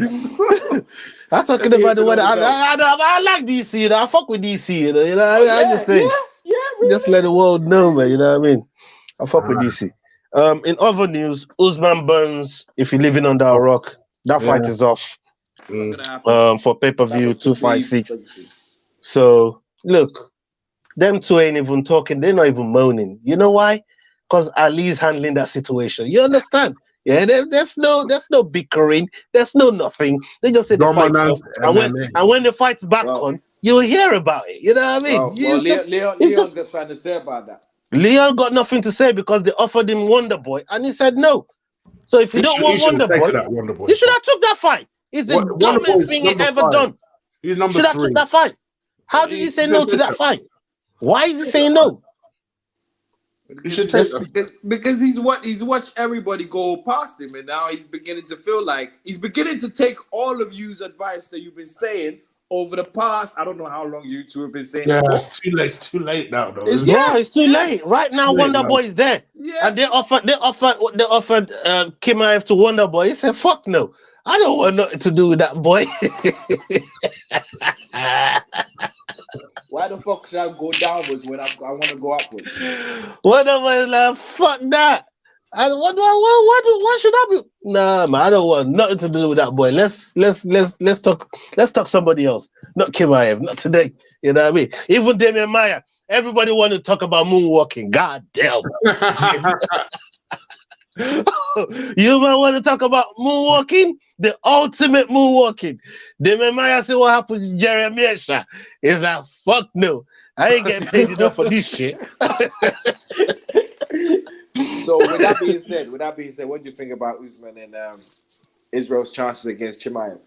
I'm talking about the one I like DC. You know, I fuck with DC. You know, I just say, really? Just let the world know, man. You know what I mean? I fuck with DC. In other news, Usman Burns, if you're living under a rock, that fight is off. For pay-per-view 256. So look, them two ain't even talking. They're not even moaning. You know why? Because Ali's handling that situation. You understand? Yeah, there's no bickering. There's no nothing. They just say the fight's off. And when the fight's back on, you'll hear about it. You know what I mean? Leon got something to say about that. Leon got nothing to say because they offered him Wonder Boy and he said no. So if you don't want Wonder Boy, you should have took that fight. It's the dumbest thing he ever done. He's number 3. Should have took that fight. How did he say no to that fight? Why is he saying no? Because he's watched everybody go past him, and now he's beginning to feel like he's beginning to take all of you's advice that you've been saying over the past. I don't know how long you two have been saying. Yeah, it's too late now, though. It's too late. Right now, Wonder Boy is there, and they offered Kimaev to Wonder Boy. He said, "Fuck no, I don't want nothing to do with that boy." Why the fuck should I go downwards when I want to go upwards? Wonder Boy is like, fuck that. Why should I be? Nah, man, I don't want nothing to do with that boy. Let's talk somebody else. Not Kimaev, not today. You know what I mean? Even Damian Maya. Everybody want to talk about moonwalking. God damn. You might want to talk about moonwalking, the ultimate moonwalking. Damian Maya say what happened to Jeremy Shah. He's like, fuck no. I ain't getting paid enough for this shit. So with that being said, what do you think about Usman and Israel's chances against Chimaev?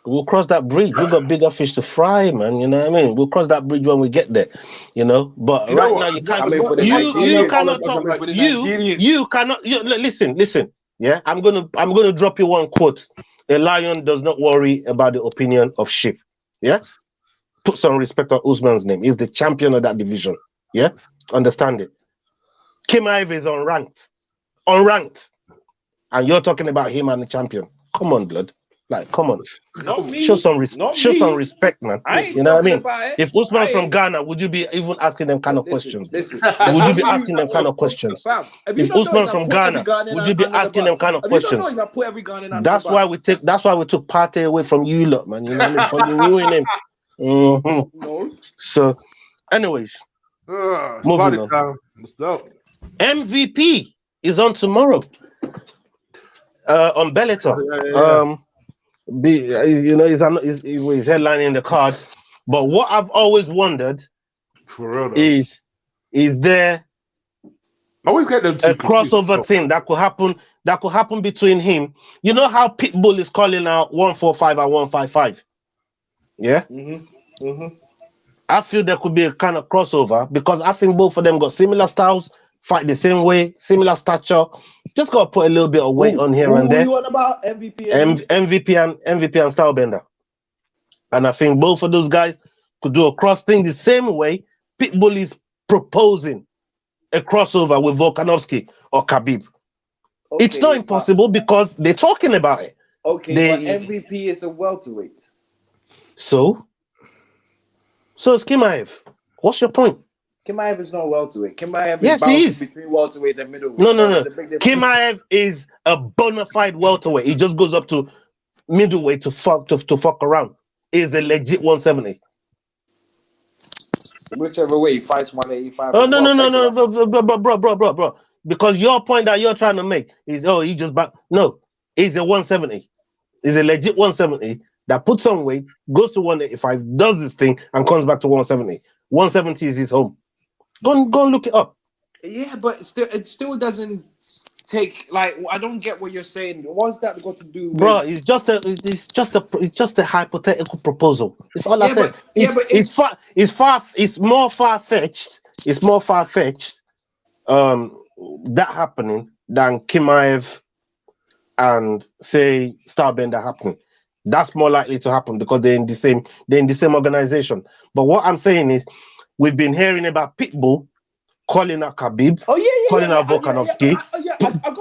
We'll cross that bridge. We've got bigger fish to fry, man. You know what I mean? We'll cross that bridge when we get there. You know, but right now you can't. You cannot talk. You cannot. Listen. Yeah, I'm gonna drop you one quote. A lion does not worry about the opinion of sheep. Yeah, put some respect on Usman's name. He's the champion of that division. Yeah, understand it. Kimaev is unranked, and you're talking about him and the champion. Come on, blood. Like, come on. Not me. Show some respect, man. You know what I mean? If Usman from Ghana, would you be even asking them kind of questions? Would you be asking them kind of questions? If Usman from Ghana, would you be asking them kind of questions? That's why we took Partey away from you lot, man. You know what I mean? For you ruining him. Mm-hmm. No. So, anyways, moving on. MVP is on tomorrow on Bellator. he's headlining the card. But what I've always wondered For real though. is there I always get them two crossover thing that could happen between him? You know how Pitbull is calling out 145 and 155? Yeah? I feel there could be a kind of crossover because I think both of them got similar styles, fight the same way, similar stature. Just got to put a little bit of weight on here and there. Who you on about? MVP MVP and Stylebender. And I think both of those guys could do a cross thing the same way Pitbull is proposing a crossover with Volkanovski or Khabib. Okay, it's not impossible because they're talking about it. Okay, but MVP is a welterweight. So is Chimaev. What's your point? Chimaev is not welterweight. Chimaev is bouncing between welterweight and middleweight. No. Chimaev is a bona fide welterweight. He just goes up to middleweight to fuck around. He's a legit 170. Whichever way he fights 185. Oh no, bro. Because your point that you're trying to make is he just back. No, he's a 170. He's a legit 170 that puts on weight, goes to 185, does this thing, and comes back to 170. 170 is his home. Go and look it up. Yeah, but it still doesn't take I don't get what you're saying. What's that got to do with... Bro, it's just a hypothetical proposal. It's all I said. It's more far-fetched. It's more far-fetched that happening than Chimaev and say Stylebender happening. That's more likely to happen because they're in the same organization. But what I'm saying is we've been hearing about Pitbull calling out Khabib, calling out Volkanovski,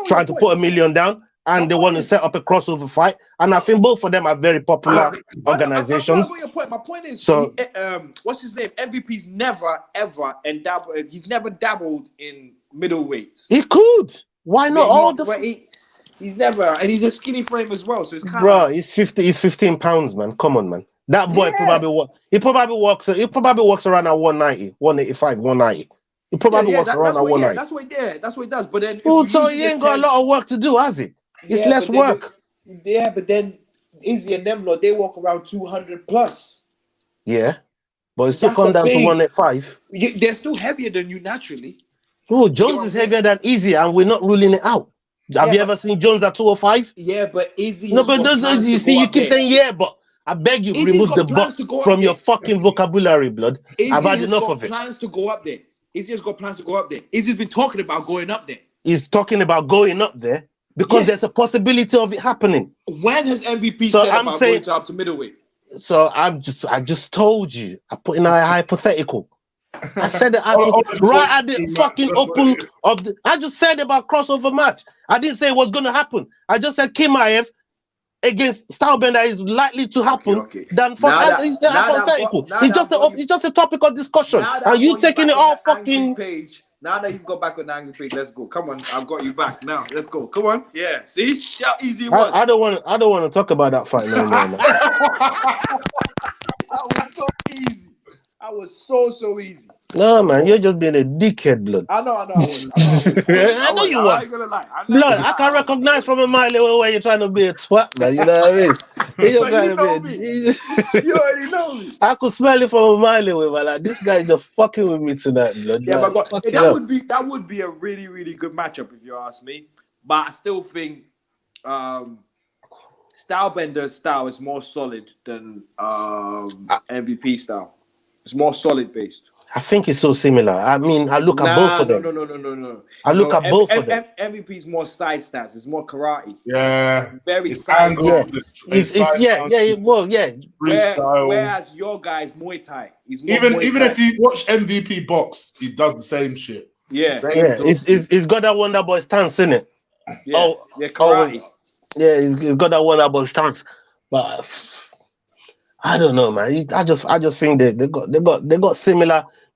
trying to put $1 million down, and they want to set up a crossover fight. And I think both of them are very popular organizations. I your point. My point is, so, what's his name? MVP's never ever he's never dabbled in middleweight. He could. Why not? He's never, and he's a skinny frame as well. So it's kind of he's 15 pounds, man. Come on, man. That boy probably walks around at 190, 185, 190. He probably walks around at 190. That's what he does. But then so he ain't got a lot of work to do, has he? It's less work. But then Izzy and them, they walk around 200 plus. Yeah. But it's still come down to 185. They're still heavier than you naturally. Oh, Jones is heavier than Izzy, and we're not ruling it out. Have you ever seen Jones at 205? Yeah, but Izzy. No, but you see, you keep saying but I beg you, remove the but from your fucking vocabulary, blood. I've had enough of it. Plans to go up there. Izzy has got plans to go up there. Izzy's been talking about going up there. He's talking about going up there because there's a possibility of it happening. When has MVP said about going up to middleweight? So I just told you. I put in a hypothetical. I said that right at the fucking open of the. I just said about crossover match. I didn't say what's going to happen. I just said Chimaev against Stylebender is likely to happen. Than it's hypothetical. It's just a topic of discussion, and you taking it all fucking. Page. Now that you've got back on the angry page, let's go. Come on, I've got you back now. Let's go. Come on. Yeah. See how easy it was. I don't want to talk about that fight no more. That was so easy. That was so easy. No, man, you're just being a dickhead, blood. I know. I know you were. I ain't gonna lie. Blood, I can recognize from a mile away where you're trying to be a twat, man. You know what I mean? You already know me. I could smell it from a mile away, man. Like, this guy's just fucking with me tonight, blood. Yeah, like, but that would be a really, really good matchup if you ask me. But I still think Stylebender's style is more solid than MVP style. It's more solid based. I think it's so similar. I mean, I look at both of them. No. I look at both of them. MVP's more side stance. It's more karate. Yeah. Very side stance. Whereas your guy's Muay Thai. He's more even if you watch MVP box, he does the same shit. Yeah. He's got that Wonder Boy stance, in it. Yeah. Karate. He's got that Wonder Boy stance. But I don't know, man. I just think they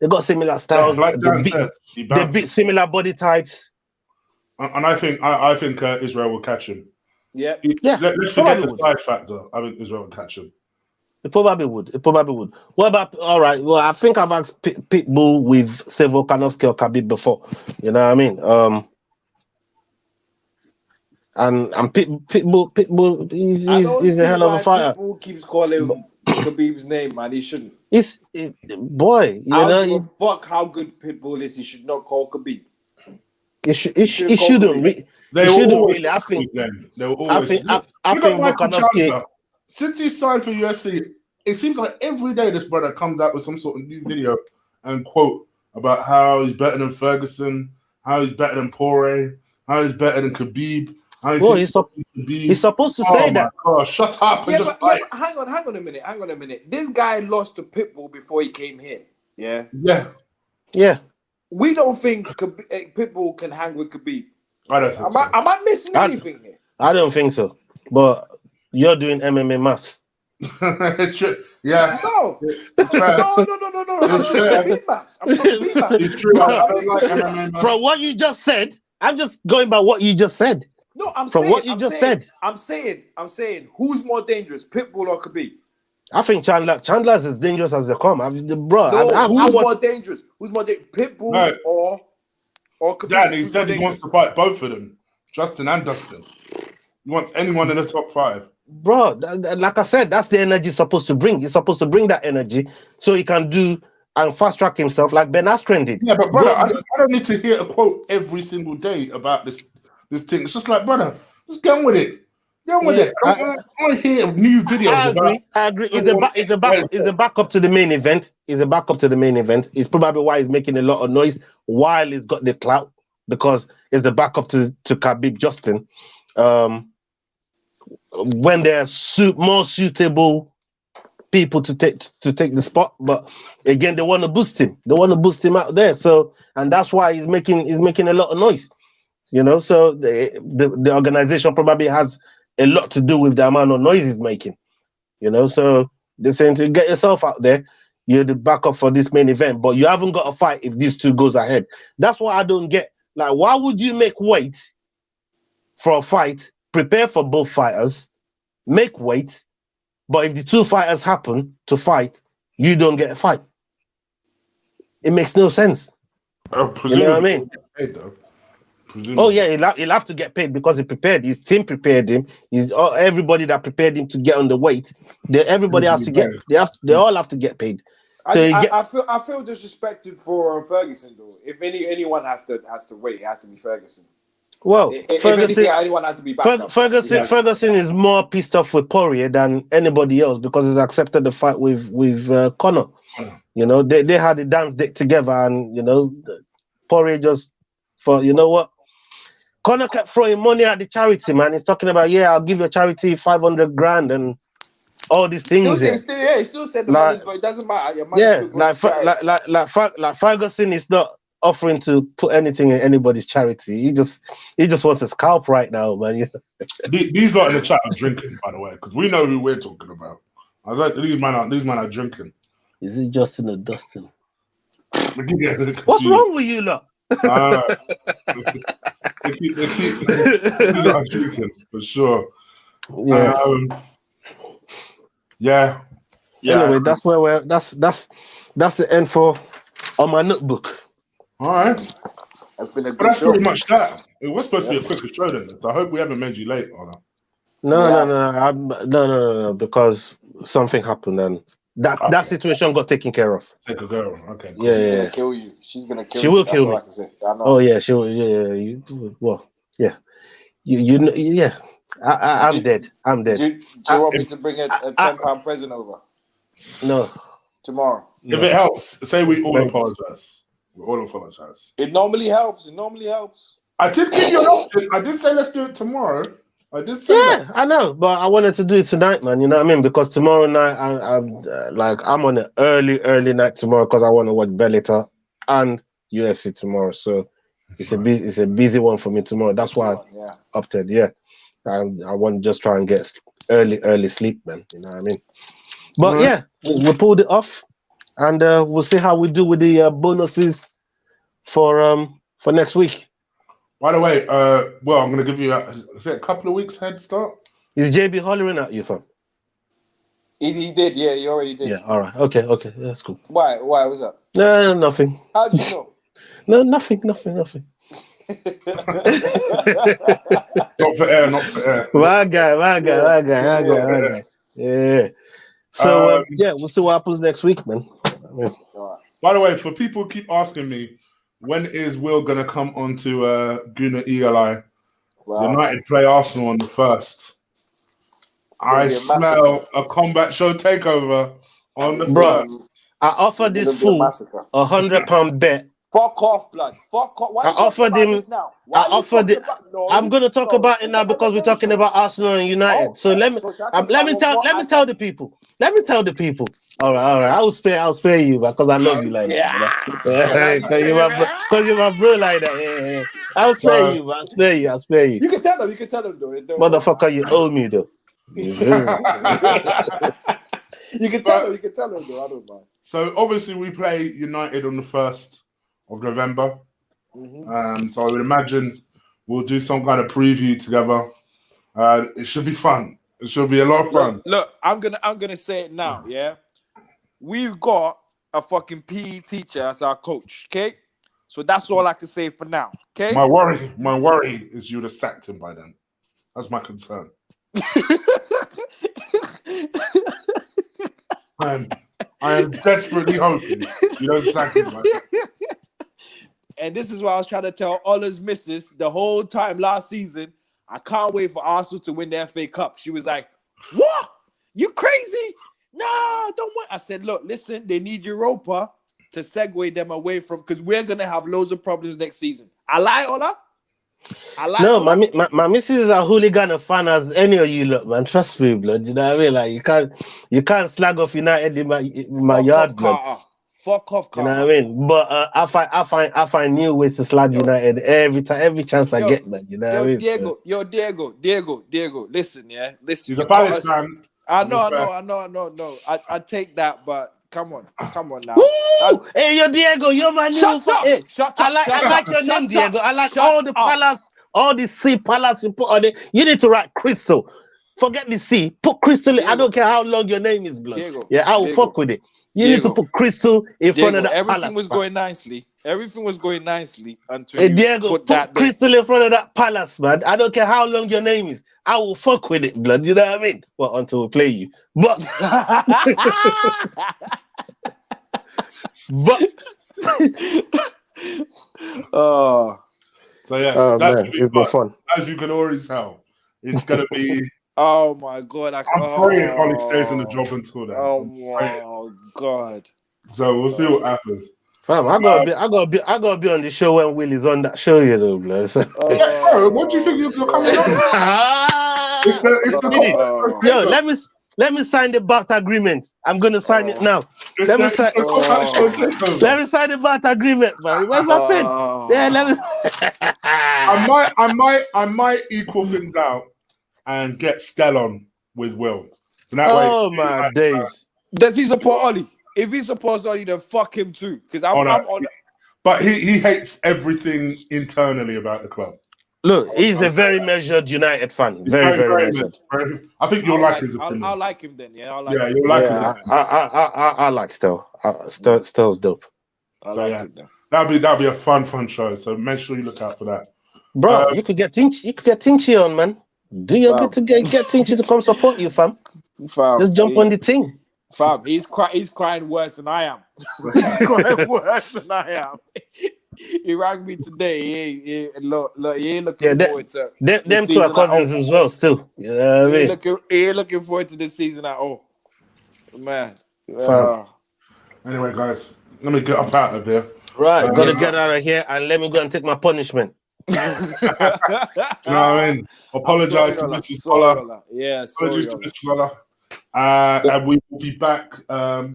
got similar styles. Like they beat similar body types. And I think Israel will catch him. Yeah. Let's forget the size factor. I think Israel will catch him. It probably would. What about? All right. Well, I think I've asked Pitbull with say Volkanovski or Khabib before. You know what I mean? And Pitbull, he's a hell of a fighter. Pitbull keeps calling Khabib's name, man. He shouldn't. Boy, I don't give a fuck how good Pitbull is. He should not call Khabib. He shouldn't really. I think Volkanovski. Since he signed for UFC, it seems like every day this brother comes out with some sort of new video and quote about how he's better than Ferguson, how he's better than Poirier, how he's better than Khabib. He's supposed to say that. Oh, shut up! Yeah, but hang on a minute. This guy lost to Pitbull before he came here. Yeah. We don't think Pitbull can hang with Khabib. I don't think so. Am I missing anything here? I don't think so. But you're doing MMA maths. It's true. Yeah. No. It's right. No. I'm doing Khabib maths. It's true. I don't like MMA maths. From what you just said, I'm just going by what you just said. No, I'm saying, who's more dangerous, Pitbull or Khabib? I think Chandler's as dangerous as they come. Who's more dangerous? Pitbull or Khabib? Dan, he said he wants to fight both of them, Justin and Dustin. He wants anyone in the top 5. Bro, like I said, that's the energy he's supposed to bring. He's supposed to bring that energy so he can do and fast track himself like Ben Askren did. Yeah, but brother, I don't need to hear a quote every single day about this thing. It's just like, brother, just get on with it. Get on with it. I want to hear new videos. I agree. It's a backup to the main event. It's probably why he's making a lot of noise while he's got the clout, because it's the backup to Khabib Justin. When there are more suitable people to take the spot, but again, they want to boost him. They want to boost him out there. So, and that's why he's making a lot of noise. You know, so the organization probably has a lot to do with the amount of noise he's making. You know, so they're saying to get yourself out there. You're the backup for this main event, but you haven't got a fight if these two goes ahead. That's what I don't get. Like, why would you make weight for a fight? Prepare for both fighters, make weight, but if the two fighters happen to fight, you don't get a fight. It makes no sense. You know what I mean? Oh yeah, he'll have to get paid because he prepared. His team prepared him. Everybody that prepared him to get on the weight. Everybody has to get. They all have to get paid. So I feel disrespected for Ferguson though. If anyone has to wait, it has to be Ferguson. Well, anyone has to be back. Ferguson is more pissed off with Poirier than anybody else because he's accepted the fight with Conor. You know, they had a dance date together, and you know, Poirier just you know what? Conor kept throwing money at the charity, man. He's talking about, I'll give your charity 500 grand and all these things. He still said the money, but it doesn't matter. Your money like Ferguson is not offering to put anything in anybody's charity. He just wants a scalp right now, man. These lot in the chat are drinking, by the way, because we know who we're talking about. I was like, these men are drinking. Is it Justin or Dustin? What's wrong with you, lot? They keep drinking for sure. Yeah. Anyway, that's where that's the end for on my notebook. All right. That's been a good that's show. pretty much that. It was supposed to be a quicker show than this. I hope we haven't made you late, Ola. No, because something happened and that situation got taken care of. Take a girl. Okay. Cool. She's gonna kill you. She's gonna kill you. She will kill me. I know. Oh yeah, she will. Yeah. I'm dead. I'm dead. Do you want me to bring a £10 present over? No. Tomorrow. If it helps, say we all apologize. We all apologize. It normally helps. I did give you an option. I did say let's do it tomorrow. I did say that. I know, but I wanted to do it tonight, man. You know what I mean? Because tomorrow night, I'm on an early night tomorrow because I want to watch Bellator and UFC tomorrow. So it's a busy one for me tomorrow. That's why I opted. Yeah, I want to just try and get early sleep, man. You know what I mean? But we pulled it off, and we'll see how we do with the bonuses for next week. By the way, I'm going to give you a couple of weeks head start. Is JB hollering at you, fam? He did, yeah, he already did. Yeah, all right. Okay, that's cool. Why? What's up? No, nothing. How do you know? No, nothing. Not for air, not for air. My guy. Yeah. So we'll see what happens next week, man. By the way, for people who keep asking me, when is Will gonna come onto Guna Eagle-Eye? Wow. United play Arsenal on the 1st. I smell a Kombat show takeover on the 1st. I offered this fool £100 bet. Fuck off, blood. Fuck off. Why I offered him. Now? I offered it. I'm going to talk about it now because we're talking about Arsenal and United. So let me tell the people. Let me tell the people. All right. I'll spare you because I love you like that. Because you're my bro like that. Yeah. I'll spare you. I'll spare you. You can tell them. Though. Motherfucker, you owe me though. You can tell them though. I don't mind. So obviously we play United on the 1st of November. Mm-hmm. So I would imagine we'll do some kind of preview together. It should be fun. It should be a lot of fun. Look, I'm gonna say it now. Yeah, we've got a fucking PE teacher as our coach. Okay, so that's all I can say for now. Okay. My worry is you'd have sacked him by then. That's my concern. I am desperately hoping you don't sack him by then. And this is what I was trying to tell Ola's missus the whole time last season. I can't wait for Arsenal to win the FA Cup. She was like, "What? You crazy? No, don't want." I said, "Look, listen. They need Europa to segue them away from because we're gonna have loads of problems next season." I lie, Ola. No, my missus is a hooligan of fan as any of you look, man. Trust me, blood. You know what I mean? Like you can't slag off United in my yard, blood. Fuck off, Carter. You know what I mean? But I find new ways to slag United every chance I get, man. You know what I mean? Diego. Listen, yeah. Listen. He's a Palace fan. I know. I take that, but come on now. Hey, yo, Diego, you're my new Shut up. I like your name, Diego. I like all the Palace, all the C Palace you put on it. You need to write Crystal. Forget the C. Put Crystal. I don't care how long your name is, blood. Diego, yeah, I will fuck with it. You need to put Crystal in front of that everything Palace. Everything was going nicely until Diego, put that Crystal in front of that Palace, man. I don't care how long your name is. I will fuck with it, blood. You know what I mean? Well, until we play you. But So yes, it's been fun. As you can already tell, it's gonna be. Oh my god! I'm praying Ollie stays in the job until then. Oh my god! So we'll see what happens. Fam, I gotta be on the show when Will is on that show, you know, blood. What do you think you're coming on? Yo, let me sign the BAT agreement. I'm gonna sign it now. Let me sign the BAT agreement, man. Where's my pen? Yeah, let me. I might equal things out and get Stellon with Will. So that way, my days. Does he support Ollie? If he supports Ollie, then fuck him too. Because I'm on. But he hates everything internally about the club. Look, he's a very measured United fan. Very measured. I think you'll like his opinion. I'll like him then. Yeah, you'll like him. I like Stell. Stell's dope. That'll be a fun show. So make sure you look out for that, bro. You could get Tinchy on, man. Do your bit to get Tinchy to come support you, fam. Just jump on the thing. Fam, he's crying worse than I am. He's crying worse than I am. He rang me today. He ain't looking forward to them two are cousins as well. Still, you know what I mean? He ain't looking forward to this season at all, man. Anyway, guys, let me get up out of here. Right, gotta get out of here and let me go and take my punishment. You know what I mean? Apologize to Mrs. Sola. Yeah, apologies to Mrs. Sola. And we will be back. I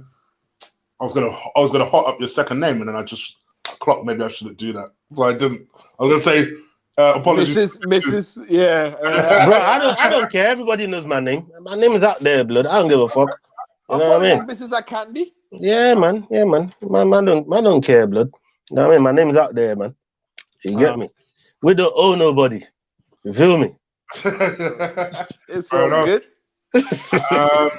was gonna hot up your second name, and then I just clocked. Maybe I shouldn't do that, so I didn't. I was gonna say apologies, Mrs. Yeah, bro. I don't care. Everybody knows my name. My name is out there, blood. I don't give a fuck. You know what I mean? Mrs. I Candy. Yeah, man. Man don't care, blood. You know what I mean? My name's out there, man. You get me? We don't owe nobody. You feel me? It's all good. I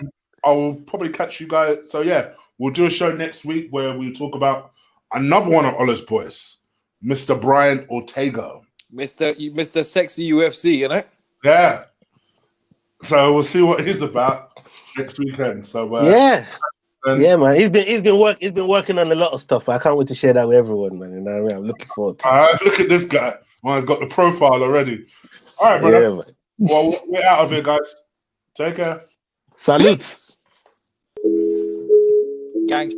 will probably catch you guys. So yeah, we'll do a show next week where we'll talk about another one of Ola's boys. Mr. Brian Ortega. Mr. Sexy UFC, you know? Yeah. So we'll see what he's about next weekend. So yeah, man. He's been working on a lot of stuff. I can't wait to share that with everyone, man. You know what I mean? I'm looking forward to it. Look at this guy. Man's got the profile already. All right, brother. Yeah, man. Well, we're out of here, guys. Take care. Salutes. Gang.